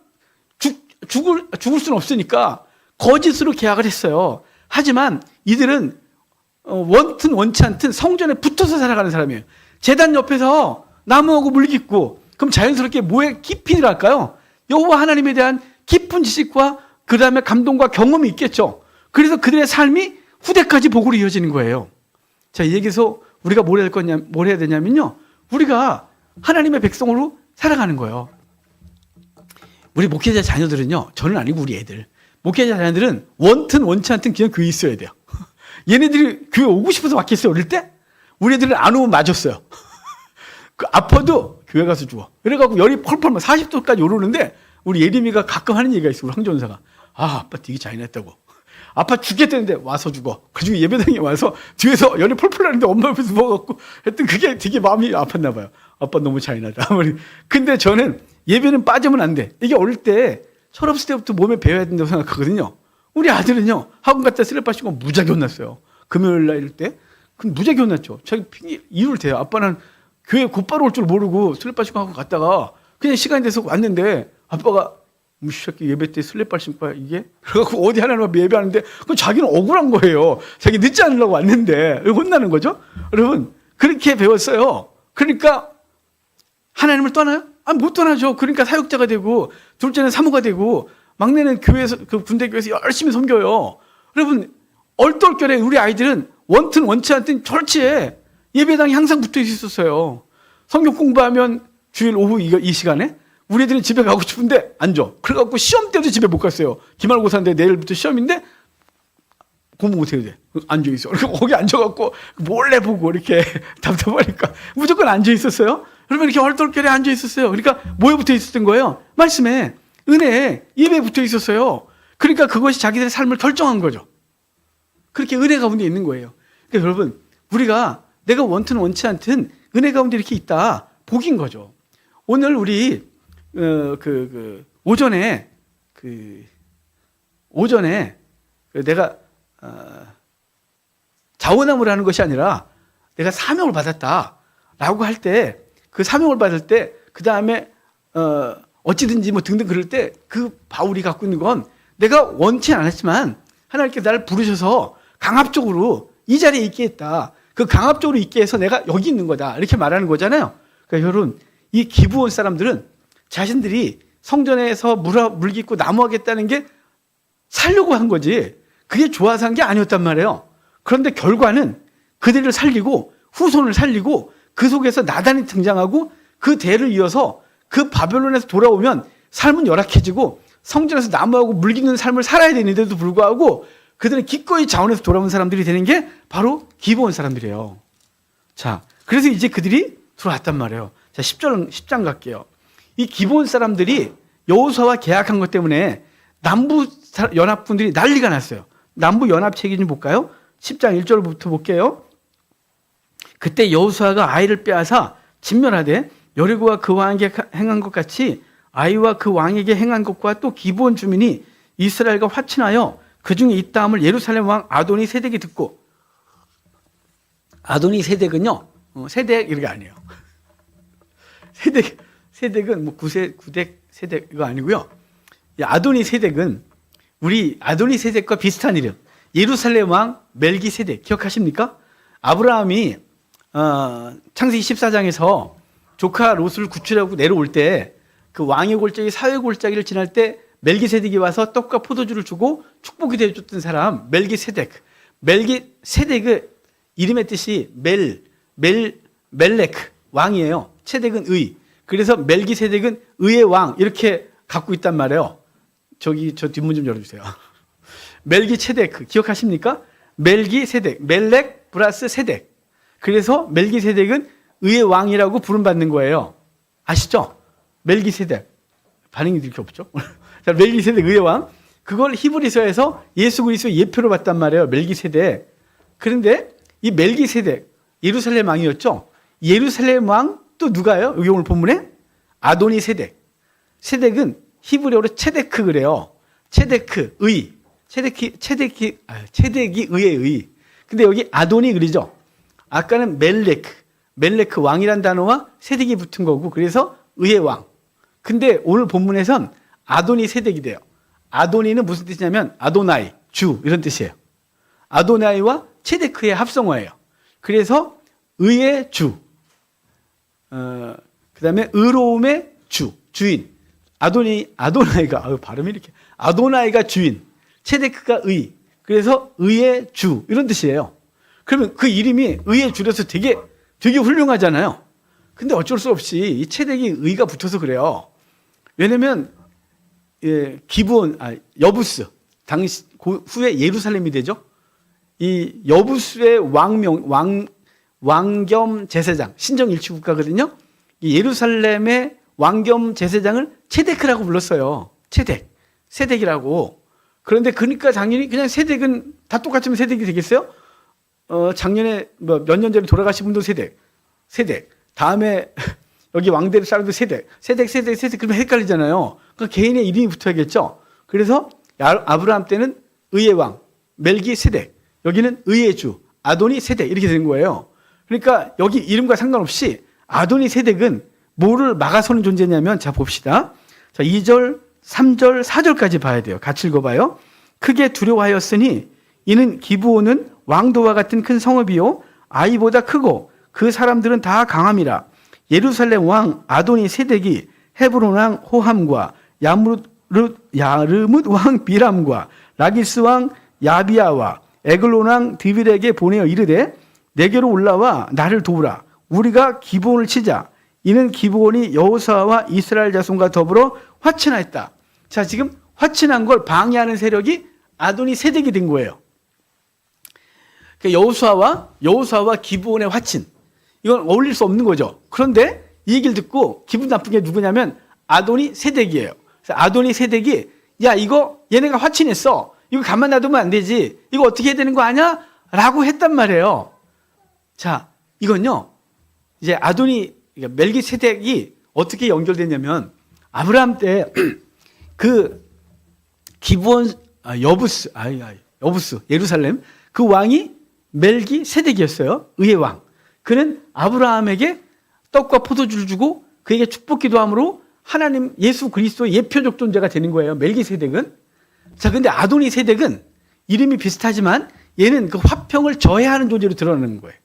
죽을 수는 없으니까 거짓으로 계약을 했어요. 하지만 이들은 원튼 원치 않든 성전에 붙어서 살아가는 사람이에요. 제단 옆에서 나무하고 물 깃고 그럼 자연스럽게 뭐에 깊이 들어갈까요? 여호와 하나님에 대한 깊은 지식과 그 다음에 감동과 경험이 있겠죠. 그래서 그들의 삶이 후대까지 복으로 이어지는 거예요. 자, 이 얘기에서 우리가 뭘 해야 되냐면요. 우리가 하나님의 백성으로 살아가는 거예요. 우리 목회자 자녀들은요. 저는 아니고 우리 애들. 목회자 자녀들은 원튼 원치 않든 그냥 교회에 있어야 돼요. 얘네들이 교회 오고 싶어서 왔겠어요. 어릴 때? 우리 애들은 안 오면 맞았어요. 그 아파도 교회 가서 죽어. 그래갖고 열이 펄펄 40도까지 오르는데 우리 예림이가 가끔 하는 얘기가 있어. 우리 황전사가. 아빠 되게 잔인했다고. 아빠 죽겠다는데 와서 죽어. 그리고 예배당에 와서 뒤에서 열이 펄펄 나는데 엄마 옆에서 누워갖고 했던 그게 되게 마음이 아팠나 봐요. 아빠 너무 잔인하다. 근데 저는 예배는 빠지면 안 돼. 이게 어릴 때 철없을 때부터 몸에 배워야 된다고 생각하거든요. 우리 아들은요. 학원 갔다 슬랩 빠지고 무지하게 혼났어요. 금요일 날 이럴 때. 그럼 무지하게 혼났죠. 자기 이유를 대요. 아빠는 교회 곧바로 올 줄 모르고 슬랩 빠지고 하고 갔다가 그냥 시간이 돼서 왔는데 아빠가 무시새끼 예배 때 슬랩발 신고 이게? 그래갖고 어디 하나님 예배하는데 그 자기는 억울한 거예요. 자기 늦지 않으려고 왔는데 혼나는 거죠. 여러분 그렇게 배웠어요. 그러니까 하나님을 떠나요? 못 떠나죠. 그러니까 사역자가 되고 둘째는 사모가 되고 막내는 교회에서 그 군대 교회에서 열심히 섬겨요. 여러분 얼떨결에 우리 아이들은 원튼 원치 않든 철치에 예배당에 항상 붙어 있었어요. 성경 공부하면 주일 오후 이 시간에 우리 애들은 집에 가고 싶은데 안 줘. 그래갖고 시험 때도 집에 못 갔어요. 기말고사인데 내일부터 시험인데 공부 못 해도 돼. 앉아 있어. 그리고 거기 앉아갖고 몰래 보고 이렇게 답답하니까 무조건 앉아 있었어요. 그러면 이렇게 얼떨결에 앉아 있었어요. 그러니까 뭐에 붙어 있었던 거예요? 말씀에, 은혜에, 예배에 붙어 있었어요. 그러니까 그것이 자기들의 삶을 결정한 거죠. 그렇게 은혜 가운데 있는 거예요. 그러니까 여러분, 우리가 내가 원튼 원치 않든 은혜 가운데 이렇게 있다. 복인 거죠. 오늘 우리 오전에 내가 자원함을 하는 것이 아니라 내가 사명을 받았다라고 할 때 그 사명을 받을 때 그 다음에 어찌든지 뭐 등등 그럴 때 그 바울이 갖고 있는 건 내가 원치 않았지만 하나님께서 나를 부르셔서 강압적으로 이 자리에 있게 했다. 그 강압적으로 있게 해서 내가 여기 있는 거다. 이렇게 말하는 거잖아요. 그러니까 여러분 이 기브온 사람들은 자신들이 성전에서 물 깃고 나무하겠다는 게 살려고 한 거지 그게 좋아서 한 게 아니었단 말이에요. 그런데 결과는 그들을 살리고 후손을 살리고 그 속에서 나단이 등장하고 그 대를 이어서 그 바벨론에서 돌아오면 삶은 열악해지고 성전에서 나무하고 물 깃는 삶을 살아야 되는데도 불구하고 그들은 기꺼이 자원에서 돌아온 사람들이 되는 게 바로 기브온 사람들이에요. 자, 그래서 이제 그들이 들어왔단 말이에요. 자, 10장 갈게요. 이 기브온 사람들이 여호수아와 계약한 것 때문에 남부 연합군들이 난리가 났어요. 남부 연합 체계 좀 볼까요? 10장 1절부터 볼게요. 그때 여호수아가 아이를 빼앗아 진멸하되 여리고와 그 왕에게 행한 것 같이 아이와 그 왕에게 행한 것과 또 기브온 주민이 이스라엘과 화친하여 그 중에 있다함을 예루살렘 왕 아도니 세덱이 듣고. 아도니 세덱은요, 세덱 이런 게 아니에요. 세덱은 뭐 구덱 세덱 이거 아니고요. 아도니 세덱은 우리 아도니 세덱과 비슷한 이름. 예루살렘 왕 멜기 세덱 기억하십니까? 아브라함이 창세기 14장에서 조카 롯을 구출하고 내려올 때 그 왕의 골짜기 사회 골짜기를 지날 때 멜기세덱이 와서 떡과 포도주를 주고 축복이 되어줬던 사람 멜기세덱. 멜기세덱의 이름의 뜻이 멜렉 왕이에요. 세덱은 의. 그래서 멜기세덱은 의의 왕 이렇게 갖고 있단 말이에요. 저 뒷문 좀 열어주세요. 멜기세덱 기억하십니까? 멜기세덱 멜렉 플러스 세덱. 그래서 멜기세덱은 의의 왕이라고 부름받는 거예요. 아시죠? 멜기세덱. 반응이 이렇게 없죠? 자, 멜기세덱 의의 왕. 그걸 히브리서에서 예수 그리스도의 예표로 봤단 말이에요. 멜기세덱. 그런데 이 멜기세덱 예루살렘 왕이었죠? 예루살렘 왕 또 누가요? 여기 오늘 본문에 아도니 세덱. 세덱은 히브리어로 체데크 그래요. 체데크 의. 체덱이 의의 의. 근데 여기 아도니 그리죠? 아까는 멜레크 왕이란 단어와 세덱이 붙은 거고 그래서 의의 왕. 근데 오늘 본문에선 아도니 세덱이 돼요. 아도니는 무슨 뜻이냐면 아도나이, 주 이런 뜻이에요. 아도나이와 체데크의 합성어예요. 그래서 의의 주. 그다음에 의로움의 주인. 아도나이가 발음이 이렇게. 아도나이가 주인, 체데크가 의. 그래서 의의 주 이런 뜻이에요. 그러면 그 이름이 의의 주라서 되게 훌륭하잖아요. 근데 어쩔 수 없이 이 체덱이 의가 붙어서 그래요. 왜냐면 기브온 여부스 당시 후에 예루살렘이 되죠. 이 여부스의 왕겸 제사장 신정 일치 국가거든요. 이 예루살렘의 왕겸 제사장을 체데크라고 불렀어요. 세덱이라고. 그런데 그러니까 당연히 그냥 세덱은 다 똑같으면 세덱이 되겠어요? 작년에 몇 년 전에 돌아가신 분도 세덱. 다음에 여기 왕대를 쌓아도 세덱. 그러면 헷갈리잖아요. 그러니까 개인의 이름이 붙어야겠죠. 그래서 아브라함 때는 의의 왕 멜기세덱. 여기는 의의 주 아도니 세덱 이렇게 되는 거예요. 그러니까 여기 이름과 상관없이 아도니 세덱은 뭐를 막아서는 존재냐면 자 봅시다. 자 2절, 3절, 4절까지 봐야 돼요. 같이 읽어봐요. 크게 두려워하였으니 이는 기브온은 왕도와 같은 큰 성읍이요 아이보다 크고 그 사람들은 다 강함이라. 예루살렘 왕 아도니 세덱이 헤브론 왕 호함과 야르뭇 왕 비람과 라기스 왕 야비아와 에글론 왕 드빌에게 보내어 이르되 내게로 올라와 나를 도우라. 우리가 기브온을 치자. 이는 기브온이 여호수아와 이스라엘 자손과 더불어 화친하였다. 자, 지금 화친한 걸 방해하는 세력이 아도니 세덱이 된 거예요. 그러니까 여호수아와 기브온의 화친. 이건 어울릴 수 없는 거죠. 그런데 이 얘기를 듣고 기분 나쁜 게 누구냐면 아도니 세덱이에요. 그래서 아도니 세덱이 야 이거 얘네가 화친했어. 이거 가만 놔두면 안 되지. 이거 어떻게 해야 되는 거 아냐? 라고 했단 말이에요. 자, 이건요. 이제 아도니 그러니까 멜기세덱이 어떻게 연결됐냐면 아브라함 때 그 기브온 여부스 예루살렘 그 왕이 멜기세덱이었어요. 의의 왕. 그는 아브라함에게 떡과 포도주를 주고 그에게 축복기도 함으로 하나님 예수 그리스도의 예표적 존재가 되는 거예요. 멜기세덱은. 자, 근데 아도니 세덱은 이름이 비슷하지만 얘는 그 화평을 저해하는 존재로 드러나는 거예요.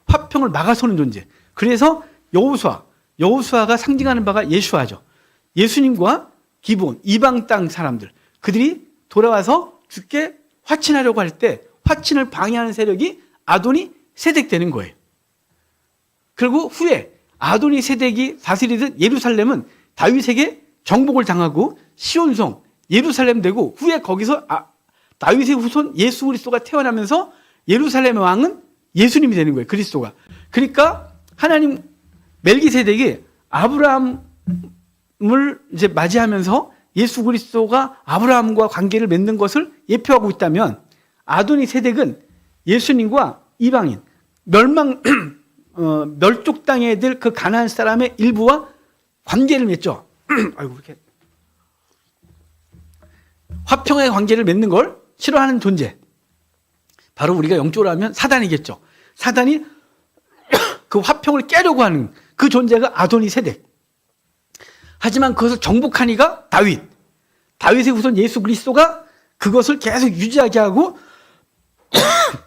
화평을 막아서는 존재. 그래서 여호수아가 상징하는 바가 예수아죠. 예수님과 기브온 이방 땅 사람들 그들이 돌아와서 주께 화친하려고 할 때 화친을 방해하는 세력이 아도니 세덱 되는 거예요. 그리고 후에 아도니 세덱이 다스리던 예루살렘은 다윗에게 정복을 당하고 시온성 예루살렘 되고 후에 거기서 다윗의 후손 예수 그리스도가 태어나면서 예루살렘의 왕은 예수님이 되는 거예요. 그리스도가. 그러니까 하나님 멜기세덱이 아브라함을 이제 맞이하면서 예수 그리스도가 아브라함과 관계를 맺는 것을 예표하고 있다면 아도니 세덱은 예수님과 이방인 멸족당해야 될 그 가나안 사람의 일부와 관계를 맺죠. 아이고, 이렇게 화평의 관계를 맺는 걸 싫어하는 존재. 바로 우리가 영적으로 하면 사단이겠죠. 사단이 그 화평을 깨려고 하는 그 존재가 아도니세덱. 하지만 그것을 정복한 이가 다윗. 다윗의 후손 예수 그리스도가 그것을 계속 유지하게 하고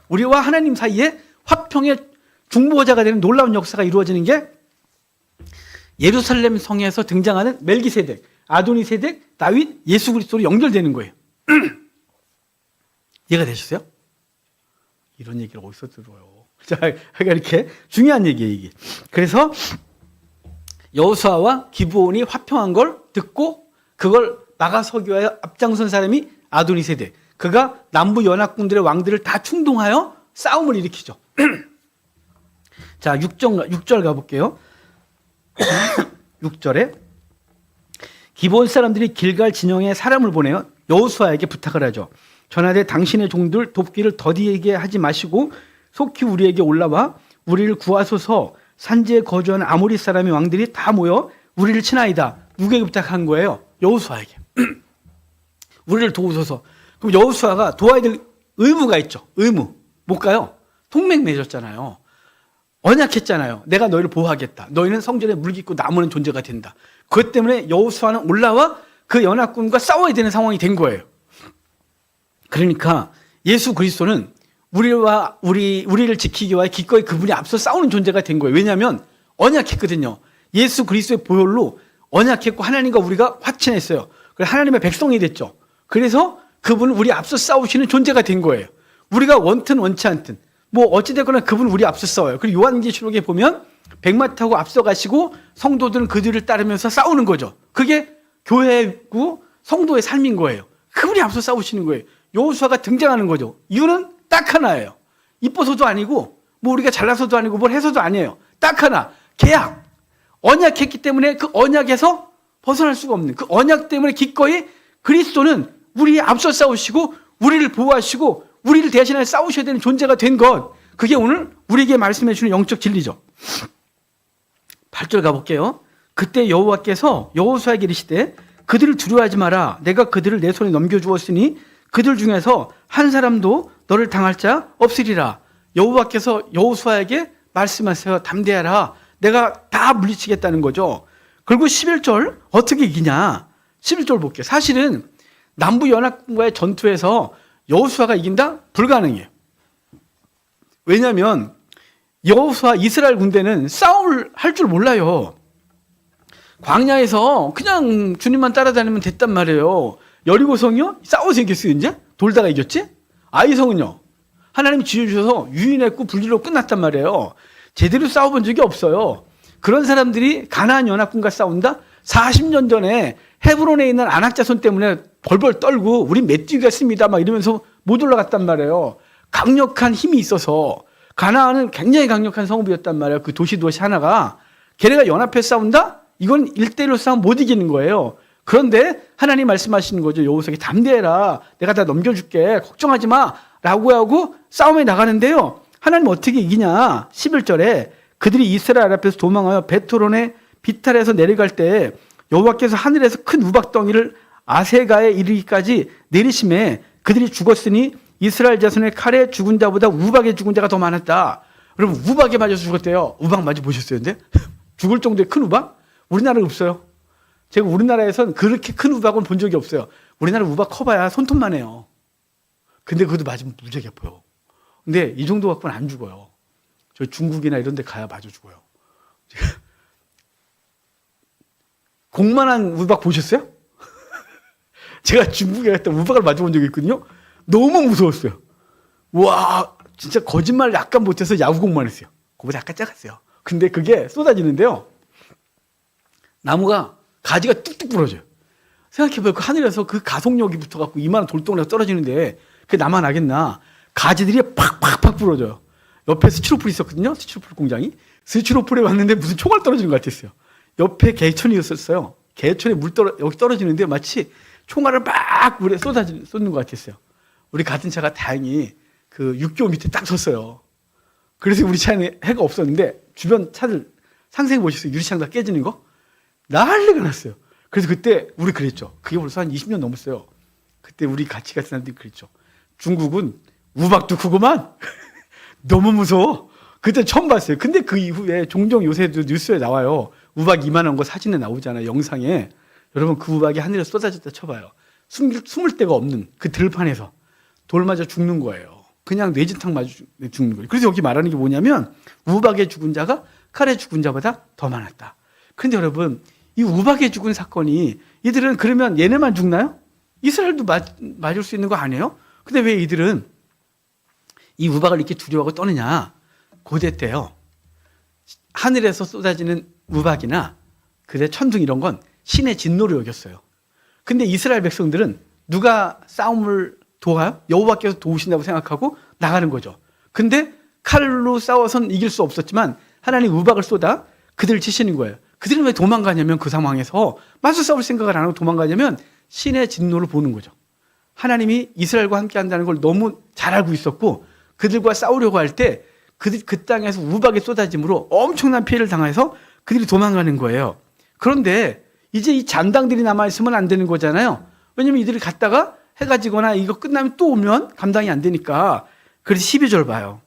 우리와 하나님 사이에 화평의 중보자가 되는 놀라운 역사가 이루어지는 게 예루살렘 성에서 등장하는 멜기세덱, 아도니세덱, 다윗, 예수 그리스도로 연결되는 거예요. 이해가 되셨어요? 이런 얘기를 어디서 들어요? 자, 그러니까 이렇게 중요한 얘기예요, 이게. 그래서 여호수아와 기브온이 화평한 걸 듣고 그걸 나가서기 위하여 앞장선 사람이 아도니세덱. 그가 남부 연합군들의 왕들을 다 충동하여 싸움을 일으키죠. 자, 6절 가볼게요. 6절에 기브온 사람들이 길갈 진영에 사람을 보내어 여호수아에게 부탁을 하죠. 전하되 당신의 종들 돕기를 더디게 하지 마시고 속히 우리에게 올라와 우리를 구하소서. 산지에 거주하는 아모리 사람의 왕들이 다 모여 우리를 치나이다. 누구에게 부탁한 거예요? 여호수아에게. 우리를 도우소서. 그럼 여호수아가 도와야 될 의무가 있죠. 의무. 뭘까요? 동맹 맺었잖아요. 언약했잖아요. 내가 너희를 보호하겠다. 너희는 성전에 물 깃고 남는 존재가 된다. 그것 때문에 여호수아는 올라와 그 연합군과 싸워야 되는 상황이 된 거예요. 그러니까 예수 그리스도는 우리를 지키기 위해 기꺼이 그분이 앞서 싸우는 존재가 된 거예요. 왜냐하면 언약했거든요. 예수 그리스도의 보혈로 언약했고 하나님과 우리가 화친했어요. 그래서 하나님의 백성이 됐죠. 그래서 그분은 우리 앞서 싸우시는 존재가 된 거예요. 우리가 원튼 원치 않든 뭐 어찌됐거나 그분은 우리 앞서 싸워요. 그리고 요한계시록에 보면 백마 타고 앞서 가시고 성도들은 그 뒤를 따르면서 싸우는 거죠. 그게 교회고 성도의 삶인 거예요. 그분이 앞서 싸우시는 거예요. 여호수아가 등장하는 거죠. 이유는 딱 하나예요. 이뻐서도 아니고 뭐 우리가 잘나서도 아니고 뭘 해서도 아니에요. 딱 하나. 계약. 언약했기 때문에 그 언약에서 벗어날 수가 없는 그 언약 때문에 기꺼이 그리스도는 우리 앞서 싸우시고 우리를 보호하시고 우리를 대신하여 싸우셔야 되는 존재가 된 것. 그게 오늘 우리에게 말씀해 주는 영적 진리죠. 8절 가볼게요. 그때 여호와께서 여호수아에게 이르시되 그들을 두려워하지 마라. 내가 그들을 내 손에 넘겨주었으니 그들 중에서 한 사람도 너를 당할 자 없으리라. 여호와께서 여호수아에게 말씀하세요. 담대하라. 내가 다 물리치겠다는 거죠. 그리고 11절 어떻게 이기냐. 11절 볼게요. 사실은 남부연합군과의 전투에서 여호수아가 이긴다? 불가능해요. 왜냐하면 여호수아 이스라엘 군대는 싸움을 할 줄 몰라요. 광야에서 그냥 주님만 따라다니면 됐단 말이에요. 여리고성이요? 싸워서 이겼어요 이제? 돌다가 이겼지? 아이성은요? 하나님이 지어주셔서 유인했고 분리로 끝났단 말이에요. 제대로 싸워본 적이 없어요. 그런 사람들이 가나안 연합군과 싸운다? 40년 전에 헤브론에 있는 안악자손 때문에 벌벌 떨고 우린 맷뛰기였습니다 막 이러면서 못 올라갔단 말이에요. 강력한 힘이 있어서 가나안은 굉장히 강력한 성읍이었단 말이에요. 그 도시 하나가. 걔네가 연합해 싸운다? 이건 1대1로 싸우면 못 이기는 거예요. 그런데 하나님 말씀하시는 거죠. 여호수아에게 담대해라. 내가 다 넘겨줄게. 걱정하지 마. 라고 하고 싸움에 나가는데요. 하나님 어떻게 이기냐. 11절에 그들이 이스라엘 앞에서 도망하여 베토론의 비탈에서 내려갈 때 여호와께서 하늘에서 큰 우박덩이를 아세가에 이르기까지 내리심에 그들이 죽었으니 이스라엘 자손의 칼에 죽은 자보다 우박에 죽은 자가 더 많았다. 여러분 우박에 맞아서 죽었대요. 우박 맞아 보셨어요? 근데 죽을 정도의 큰 우박? 우리나라는 없어요. 제가 우리나라에선 그렇게 큰 우박은 본 적이 없어요. 우리나라 우박 커봐야 손톱만 해요. 근데 그것도 맞으면 무지하게 아파요. 근데 이 정도 갖고는 안 죽어요. 저 중국이나 이런 데 가야 맞아 죽어요. 공만한 우박 보셨어요? 제가 중국에 갔다 우박을 맞아본 적이 있거든요. 너무 무서웠어요. 와, 진짜 거짓말 약간 못해서 야구공만 했어요. 그거보다 약간 작았어요. 근데 그게 쏟아지는데요. 나무가 가지가 뚝뚝 부러져요. 생각해봐요. 그 하늘에서 그 가속력이 붙어갖고 이만한 돌덩이가 떨어지는데 그게 나만 하겠나. 가지들이 팍팍팍 부러져요. 옆에 스티로폴이 있었거든요. 스티로폴 공장이. 스티로폴에 왔는데 무슨 총알 떨어지는 것 같았어요. 옆에 개천이었었어요. 개천에 여기 떨어지는데 마치 총알을 막 물에 쏟는 것 같았어요. 우리 같은 차가 다행히 그 육교 밑에 딱 섰어요. 그래서 우리 차에는 해가 없었는데 주변 차들 상생해 보셨어요? 유리창 다 깨지는 거? 난리가 났어요. 그래서 그때 우리 그랬죠. 그게 벌써 한 20년 넘었어요. 그때 우리 같이 갔던 사람들이 그랬죠. 중국은 우박도 크구만. 너무 무서워. 그때 처음 봤어요. 근데 그 이후에 종종 요새도 뉴스에 나와요. 우박 이만한 거 사진에 나오잖아요. 영상에. 여러분 그 우박이 하늘에 쏟아졌다 쳐봐요. 숨을 데가 없는 그 들판에서 돌 맞아 죽는 거예요. 그냥 뇌진탕 맞아 죽는 거예요. 그래서 여기 말하는 게 뭐냐면 우박에 죽은 자가 칼에 죽은 자보다 더 많았다. 그런데 여러분 이 우박에 죽은 사건이 이들은 그러면 얘네만 죽나요? 이스라엘도 맞을 수 있는 거 아니에요? 근데 왜 이들은 이 우박을 이렇게 두려워하고 떠느냐? 고대 때요. 하늘에서 쏟아지는 우박이나 그대 천둥 이런 건 신의 진노를 여겼어요. 근데 이스라엘 백성들은 누가 싸움을 도와요? 여호와께서 도우신다고 생각하고 나가는 거죠. 근데 칼로 싸워선 이길 수 없었지만 하나님 우박을 쏟아 그들을 치시는 거예요. 그들은 왜 도망가냐면 그 상황에서 맞서 싸울 생각을 안 하고 도망가냐면 신의 진노를 보는 거죠. 하나님이 이스라엘과 함께 한다는 걸 너무 잘 알고 있었고 그들과 싸우려고 할 때 그 땅에서 우박이 쏟아짐으로 엄청난 피해를 당해서 그들이 도망가는 거예요. 그런데 이제 이 잔당들이 남아있으면 안 되는 거잖아요. 왜냐면 이들이 갔다가 해가 지거나 이거 끝나면 또 오면 감당이 안 되니까. 그래서 12절 봐요.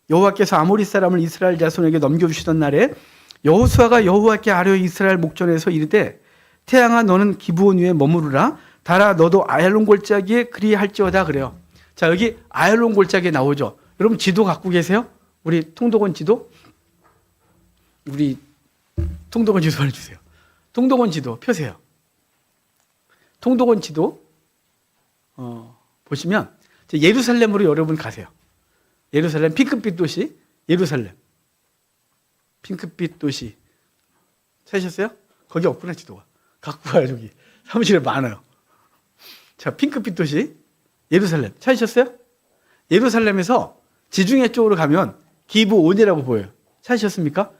여호와께서 아모리 사람을 이스라엘 자손에게 넘겨주시던 날에 여호수아가 여호와께 아뢰어 이스라엘 목전에서 이르되 태양아 너는 기브온 위에 머무르라 달아 너도 아얄론 골짜기에 그리할지어다 그래요. 자 여기 아얄론 골짜기에 나오죠. 여러분 지도 갖고 계세요? 우리 통독원 지도? 우리 통독원 지도 해주세요. 통독원 지도 펴세요. 통독원 지도 보시면 예루살렘으로 여러분 가세요. 예루살렘 핑크빛 도시 예루살렘 핑크빛 도시 찾으셨어요? 거기 없구나 지도가. 갖고 와요 저기 사무실에 많아요. 자 핑크빛 도시 예루살렘 찾으셨어요? 예루살렘에서 지중해 쪽으로 가면 기브온이라고 보여요. 찾으셨습니까?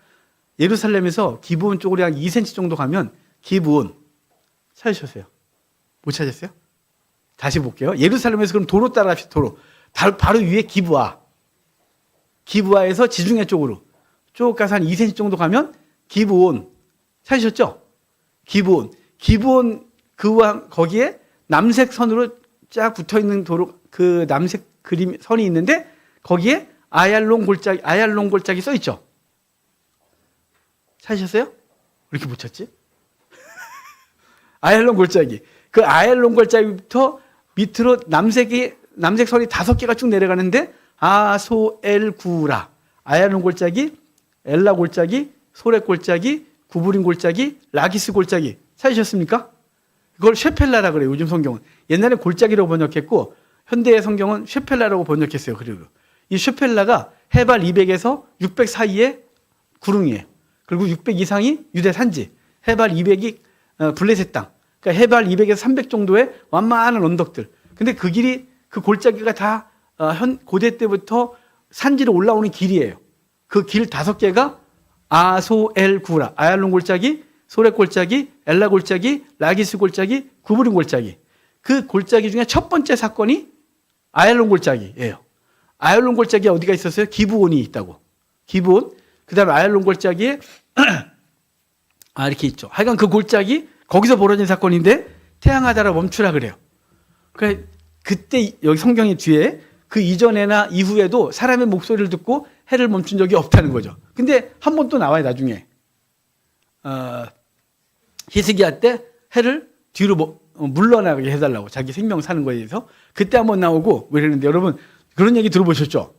예루살렘에서 기브온 쪽으로 한 2cm 정도 가면 기브온 찾으셨어요? 못 찾았어요? 다시 볼게요. 예루살렘에서 그럼 도로 따라 합시다. 도로. 바로 위에 기브아. 기브아에서 지중해 쪽으로 쭉 가서 한 2cm 정도 가면 기브온 찾으셨죠? 기브온. 기브온 거기에 남색 선으로 쫙 붙어 있는 도로 그 남색 그림 선이 있는데 거기에 아얄론 골짜기 써 있죠. 찾으셨어요? 왜 이렇게 못 찾지? 아얄론 골짜기. 그 아얄론 골짜기부터 밑으로 남색 선이 5개가 쭉 내려가는데 아소엘구라. 아얄론 골짜기, 엘라 골짜기, 소렉 골짜기, 구브린 골짜기, 라기스 골짜기. 찾으셨습니까? 그걸 쉐펠라라 그래요. 요즘 성경은. 옛날에 골짜기라고 번역했고 현대의 성경은 쉐펠라라고 번역했어요. 그리고 이 쉐펠라가 해발 200에서 600 사이의 구릉이에요. 그리고 600 이상이 유대 산지. 해발 200이 블레셋 땅. 그러니까 해발 200에서 300 정도의 완만한 언덕들. 근데 그 길이 그 골짜기가 다 고대 때부터 산지로 올라오는 길이에요. 그 길 5개가 아소엘구라. 아얄론 골짜기, 소렉 골짜기, 엘라 골짜기, 라기스 골짜기, 구브린 골짜기. 그 골짜기 중에 첫 번째 사건이 아얄론 골짜기예요. 아얄론 골짜기에 어디가 있었어요? 기브온이 있다고. 기브온. 그다음에 아얄론 골짜기에 이렇게 있죠. 하여간 그 골짜기 거기서 벌어진 사건인데 태양아 달아 멈추라 그래요. 그래 그때 여기 성경의 뒤에 그 이전에나 이후에도 사람의 목소리를 듣고 해를 멈춘 적이 없다는 거죠. 근데 한 번 또 나와요 나중에. 히스기야 때 해를 뒤로 물러나게 해달라고 자기 생명 사는 거에 대해서 그때 한번 나오고 왜 이러는데 여러분 그런 얘기 들어보셨죠?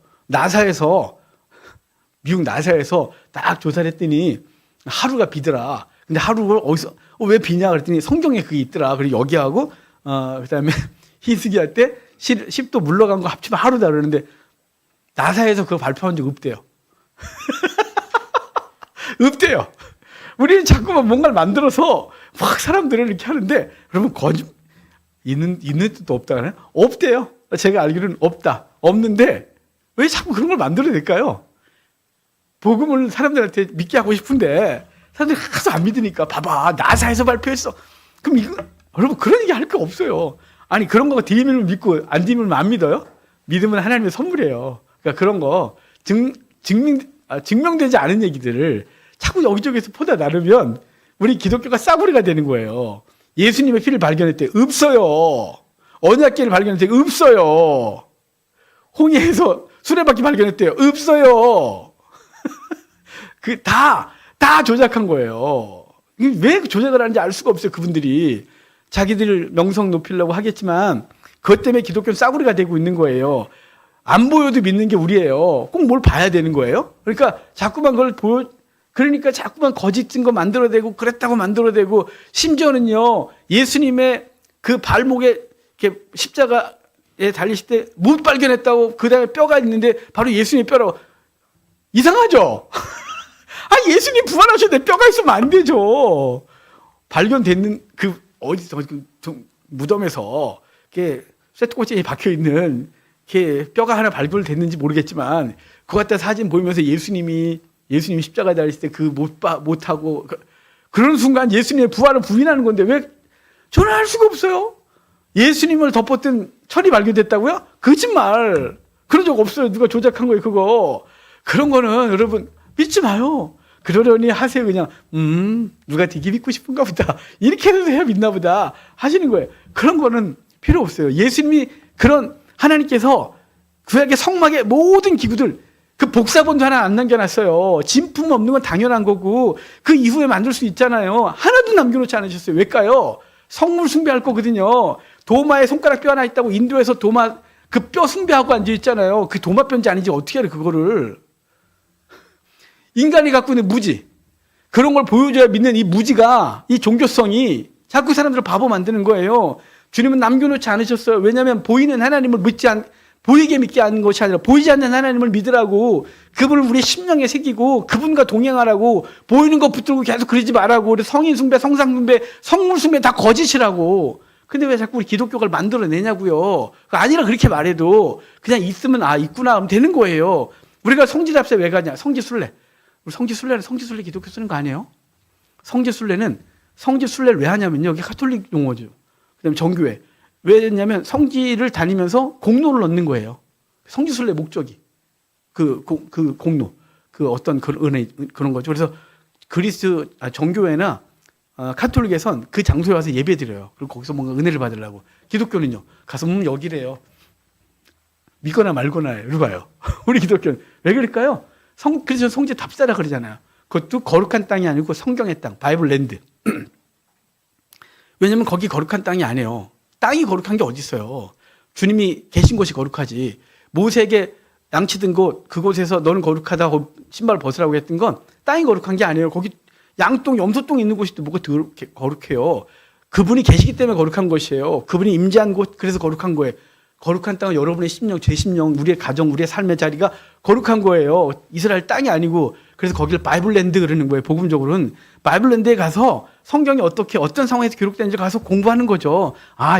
미국 나사에서 딱 조사를 했더니 하루가 비더라. 근데 하루를 어디서 왜 비냐 그랬더니 성경에 그게 있더라. 그리고 여기하고 그다음에 히스기야 때 10도 물러간 거 합치면 하루다 그러는데 나사에서 그거 발표한 적 없대요. 없대요. 우리는 자꾸만 뭔가를 만들어서 막 사람들을 이렇게 하는데 그러면 있는 뜻도 없다 그러나요? 없대요. 제가 알기로는 없다. 없는데 왜 자꾸 그런 걸 만들어낼까요? 복음을 사람들한테 믿게 하고 싶은데 사람들이 하도 안 믿으니까 봐봐 나사에서 발표했어. 그럼 여러분 그런 얘기 할 거 없어요. 아니 그런 거 드리면 믿고 안 드리면 안 믿어요? 믿으면 하나님의 선물이에요. 그러니까 그런 거 증명되지 않은 얘기들을 자꾸 여기저기서 퍼다 나르면 우리 기독교가 싸구리가 되는 거예요. 예수님의 피를 발견했대. 없어요. 언약궤를 발견했대. 없어요. 홍해에서 수레바퀴 발견했대요. 없어요. 다 조작한 거예요. 왜 조작을 하는지 알 수가 없어요. 그분들이. 자기들 명성 높이려고 하겠지만 그것 때문에 기독교는 싸구리가 되고 있는 거예요. 안 보여도 믿는 게 우리예요. 꼭 뭘 봐야 되는 거예요. 그러니까 자꾸만 그러니까 자꾸만 거짓 증거 만들어내고 그랬다고 만들어내고 심지어는요 예수님의 그 발목에 이렇게 십자가에 달리실 때 못 발견했다고 그 다음에 뼈가 있는데 바로 예수님의 뼈라고. 이상하죠? 예수님 부활하셨는데 뼈가 있으면 안 되죠. 발견됐는 어디서 무덤에서 이렇게 쇠꼬치에 박혀 있는 뼈가 하나 발견됐는지 모르겠지만 그거 갖다 사진 보이면서 예수님이 십자가에 달렸을 때 그 못하고 그런 순간 예수님의 부활을 부인하는 건데 왜 저는 알 수가 없어요. 예수님을 덮었던 철이 발견됐다고요? 거짓말. 그런 적 없어요. 누가 조작한 거예요 그거. 그런 거는 여러분 믿지 마요. 그러려니 하세요. 그냥 누가 되게 믿고 싶은가 보다. 이렇게 해야 믿나 보다 하시는 거예요. 그런 거는 필요 없어요. 예수님이 그런 하나님께서 구약의 성막의 모든 기구들 그 복사본도 하나 안 남겨놨어요. 진품 없는 건 당연한 거고 그 이후에 만들 수 있잖아요. 하나도 남겨놓지 않으셨어요. 왜일까요? 성물 숭배할 거거든요. 도마에 손가락 뼈 하나 있다고 인도에서 도마 그 뼈 숭배하고 앉아 있잖아요. 그 도마 뼈인지 아닌지 어떻게 알아 그거를. 인간이 갖고 있는 무지 그런 걸 보여줘야 믿는 이 무지가 이 종교성이 자꾸 사람들을 바보 만드는 거예요. 주님은 남겨놓지 않으셨어요. 왜냐하면 보이는 하나님을 보이게 믿게 하는 것이 아니라 보이지 않는 하나님을 믿으라고 그분을 우리 심령에 새기고 그분과 동행하라고 보이는 거 붙들고 계속 그러지 말라고 우리 성인 숭배, 성상 숭배, 성물 숭배 다 거짓이라고. 근데 왜 자꾸 우리 기독교를 만들어내냐고요. 아니라 그렇게 말해도 그냥 있으면 있구나 하면 되는 거예요. 우리가 성지답세 왜 가냐. 성지순례. 우리 성지순례 기독교 쓰는 거 아니에요? 성지순례를 왜 하냐면요. 이게 카톨릭 용어죠. 그다음에 정교회. 왜 했냐면 성지를 다니면서 공로를 얻는 거예요. 성지순례 목적이. 그 공로. 그 어떤 그런 은혜, 그런 거죠. 그래서 정교회나 카톨릭에선 그 장소에 와서 예배 드려요. 그리고 거기서 뭔가 은혜를 받으려고. 기독교는요. 가서 여기래요. 믿거나 말거나예요. 이리 봐요. 우리 기독교는. 왜 그럴까요? 그래서 성지 답사라 그러잖아요. 그것도 거룩한 땅이 아니고 성경의 땅, 바이블 랜드. 왜냐면 거기 거룩한 땅이 아니에요. 땅이 거룩한 게 어디 있어요. 주님이 계신 곳이 거룩하지. 모세에게 양치 든 곳, 그곳에서 너는 거룩하다 신발을 벗으라고 했던 건 땅이 거룩한 게 아니에요. 거기 양똥, 염소똥 있는 곳이 뭐가 거룩해요. 그분이 계시기 때문에 거룩한 것이에요. 그분이 임재한 곳, 그래서 거룩한 거예요. 거룩한 땅은 여러분의 심령, 제 심령, 우리의 가정, 우리의 삶의 자리가 거룩한 거예요. 이스라엘 땅이 아니고. 그래서 거기를 바이블랜드 그러는 거예요. 복음적으로는. 바이블랜드에 가서 성경이 어떤 상황에서 기록되는지 가서 공부하는 거죠.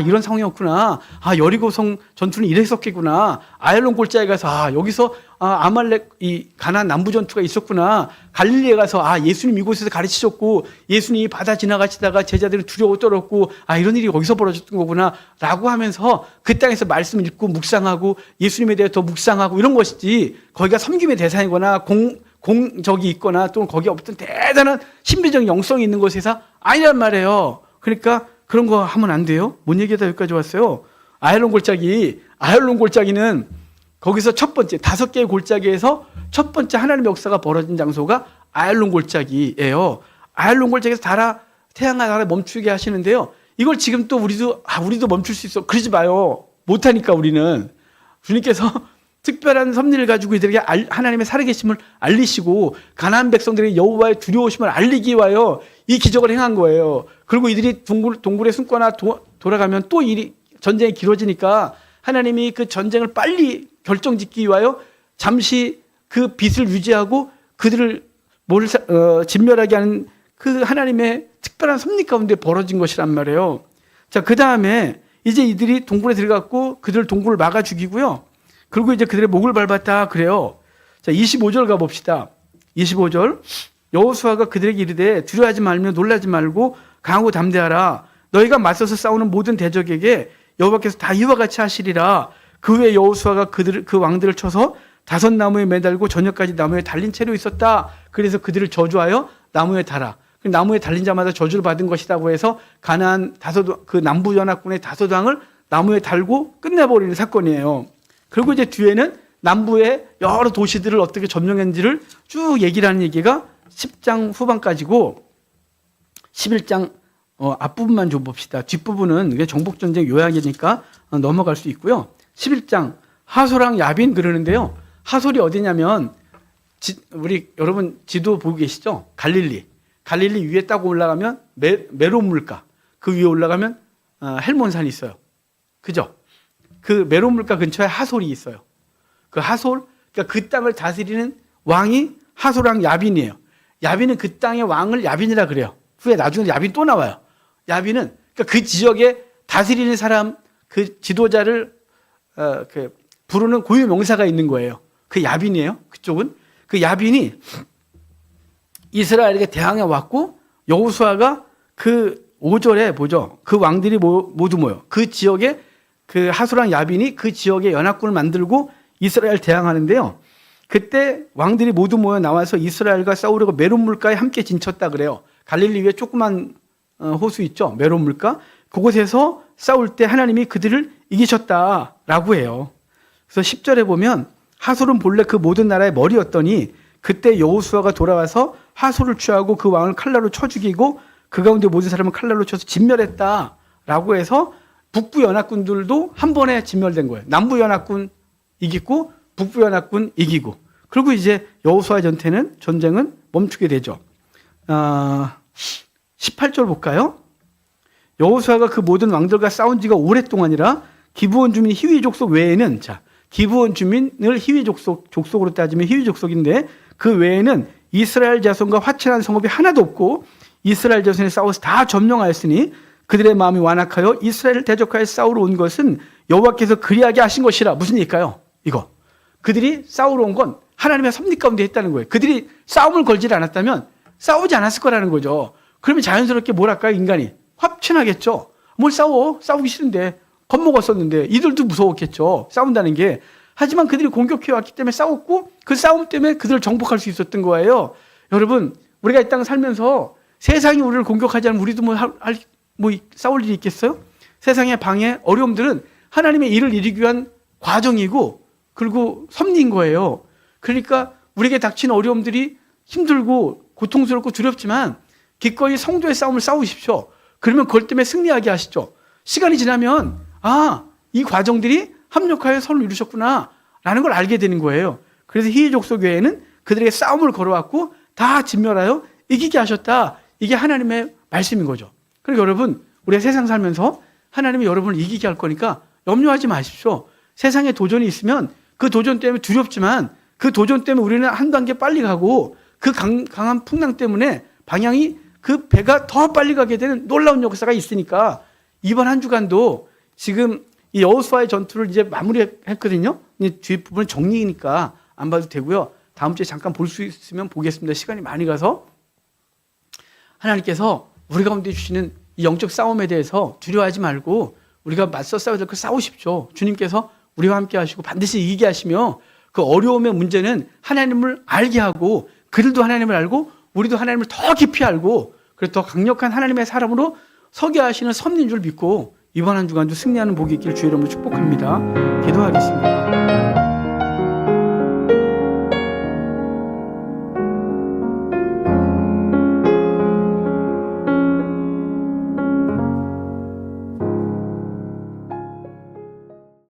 이런 상황이었구나. 여리고성 전투는 이랬었겠구나. 아얄론 골짜기에 가서 여기서 아말렉 이 가나안 남부 전투가 있었구나. 갈릴리에 가서 예수님 이곳에서 가르치셨고 예수님이 바다 지나가시다가 제자들이 두려워 떨었고 이런 일이 거기서 벌어졌던 거구나 라고 하면서 그 땅에서 말씀을 읽고 묵상하고 예수님에 대해 더 묵상하고 이런 것이지 거기가 섬김의 대상이거나 공적이 있거나 또는 거기에 어떤 대단한 신비적 영성이 있는 곳에서 아니란 말이에요. 그러니까 그런 거 하면 안 돼요. 뭔 얘기다 여기까지 왔어요. 아얄론 골짜기는 거기서 첫 번째 5개의 골짜기에서 첫 번째 하나님의 역사가 벌어진 장소가 아얄론 골짜기예요. 아얄론 골짜기에서 태양과 달을 멈추게 하시는데요. 이걸 지금 또 우리도 멈출 수 있어. 그러지 마요. 못하니까 우리는. 주님께서 특별한 섭리를 가지고 이들에게 하나님의 살아계심을 알리시고 가나안 백성들에게 여호와의 두려우심을 알리기 위하여 이 기적을 행한 거예요. 그리고 이들이 동굴에 숨거나 돌아가면 또 전쟁이 길어지니까 하나님이 그 전쟁을 빨리 결정짓기 위하여 잠시 그 빛을 유지하고 그들을 진멸하게 하는 그 하나님의 특별한 섭리 가운데 벌어진 것이란 말이에요. 자, 그 다음에 이제 이들이 동굴에 들어갔고 그들 동굴을 막아 죽이고요. 그리고 이제 그들의 목을 밟았다 그래요. 자, 25절 가봅시다. 25절. 여호수아가 그들에게 이르되 두려워하지 말며 놀라지 말고 강하고 담대하라. 너희가 맞서서 싸우는 모든 대적에게 여호와께서 다 이와 같이 하시리라. 그 후에 여호수아가 그 왕들을 쳐서 5 나무에 매달고 저녁까지 나무에 달린 채로 있었다. 그래서 그들을 저주하여 나무에 달아. 나무에 달린 자마다 저주를 받은 것이라고 해서 가나안 그 남부 연합군의 5왕을 나무에 달고 끝내버리는 사건이에요. 그리고 이제 뒤에는 남부의 여러 도시들을 어떻게 점령했는지를 쭉 얘기를 하는 얘기가 10장 후반까지고 11장 앞부분만 좀 봅시다. 뒷부분은 정복전쟁 요약이니까 넘어갈 수 있고요. 11장 하솔랑 야빈 그러는데요. 하솔이 어디냐면 우리 여러분 지도 보고 계시죠? 갈릴리 위에 딱 올라가면 메론 물가, 그 위에 올라가면 헬몬산이 있어요. 그죠? 그 메론 물가 근처에 하솔이 있어요. 그 하솔, 그러니까 그 땅을 다스리는 왕이 하솔랑 야빈이에요. 야빈은 그 땅의 왕을 야빈이라 그래요. 후에 나중에 야빈 또 나와요. 야빈은 그러니까 그 지역에 다스리는 사람, 그 지도자를 부르는 고유 명사가 있는 거예요. 그 야빈이에요. 그쪽은 그 야빈이 이스라엘에게 대항해 왔고, 여호수아가 그 5절에 보죠. 그 왕들이 모두 모여 그 지역에 그 하솔랑 야빈이 그 지역에 연합군을 만들고 이스라엘 대항하는데요. 그때 왕들이 모두 모여 나와서 이스라엘과 싸우려고 메론 물가에 함께 진쳤다 그래요. 갈릴리 위에 조그만 호수 있죠. 메론 물가. 그곳에서 싸울 때 하나님이 그들을 이기셨다라고 해요. 그래서 10절에 보면 하솔은 본래 그 모든 나라의 머리였더니 그때 여호수아가 돌아와서 하솔을 취하고 그 왕을 칼날로 쳐 죽이고 그 가운데 모든 사람을 칼날로 쳐서 진멸했다라고 해서 북부 연합군들도 한 번에 진멸된 거예요. 남부 연합군 이기고 북부 연합군 이기고, 그리고 이제 여호수아 전쟁은 멈추게 되죠. 18절 볼까요? 여호수아가 그 모든 왕들과 싸운 지가 오랫동안이라 기브온 주민 히위 족속 외에는, 기브온 주민을 히위 족속으로 따지면 히위 족속인데 그 외에는 이스라엘 자손과 화친한 성읍이 하나도 없고 이스라엘 자손이 싸워서 다 점령하였으니 그들의 마음이 완악하여 이스라엘을 대적하여 싸우러 온 것은 여호와께서 그리하게 하신 것이라. 무슨 얘기일까요? 이거 그들이 싸우러 온 건 하나님의 섭리 가운데 했다는 거예요. 그들이 싸움을 걸지 않았다면 싸우지 않았을 거라는 거죠. 그러면 자연스럽게 뭘 할까요? 인간이 화친하겠죠. 뭘 싸우기 싫은데, 겁먹었었는데 이들도 무서웠겠죠, 싸운다는 게. 하지만 그들이 공격해 왔기 때문에 싸웠고 그 싸움 때문에 그들을 정복할 수 있었던 거예요. 여러분, 우리가 이 땅 살면서 세상이 우리를 공격하지 않으면 우리도 싸울 일이 있겠어요? 세상의 방해, 어려움들은 하나님의 일을 이루기 위한 과정이고 그리고 섭리인 거예요. 그러니까 우리에게 닥친 어려움들이 힘들고 고통스럽고 두렵지만 기꺼이 성도의 싸움을 싸우십시오. 그러면 그것 때문에 승리하게 하시죠. 시간이 지나면 이 과정들이 합력하여 선을 이루셨구나 라는 걸 알게 되는 거예요. 그래서 히위 족속 외에는 그들에게 싸움을 걸어왔고 다 진멸하여 이기게 하셨다. 이게 하나님의 말씀인 거죠. 그러니까 여러분, 우리가 세상 살면서 하나님이 여러분을 이기게 할 거니까 염려하지 마십시오. 세상에 도전이 있으면 그 도전 때문에 두렵지만 그 도전 때문에 우리는 한 단계 빨리 가고 그 강한 풍랑 때문에 방향이 그 배가 더 빨리 가게 되는 놀라운 역사가 있으니까 이번 한 주간도 지금 이 여호수아의 전투를 이제 마무리했거든요. 뒷부분은 정리니까 안 봐도 되고요. 다음 주에 잠깐 볼 수 있으면 보겠습니다. 시간이 많이 가서. 하나님께서 우리 가운데 주시는 이 영적 싸움에 대해서 두려워하지 말고 우리가 맞서 싸워야 될 거 싸우십시오. 주님께서 우리와 함께 하시고 반드시 이기게 하시며 그 어려움의 문제는 하나님을 알게 하고 그들도 하나님을 알고 우리도 하나님을 더 깊이 알고 그래서 더 강력한 하나님의 사람으로 서게 하시는 섭리인 줄 믿고 이번 한 주간도 승리하는 복이 있기를 주의 이름으로 축복합니다. 기도하겠습니다.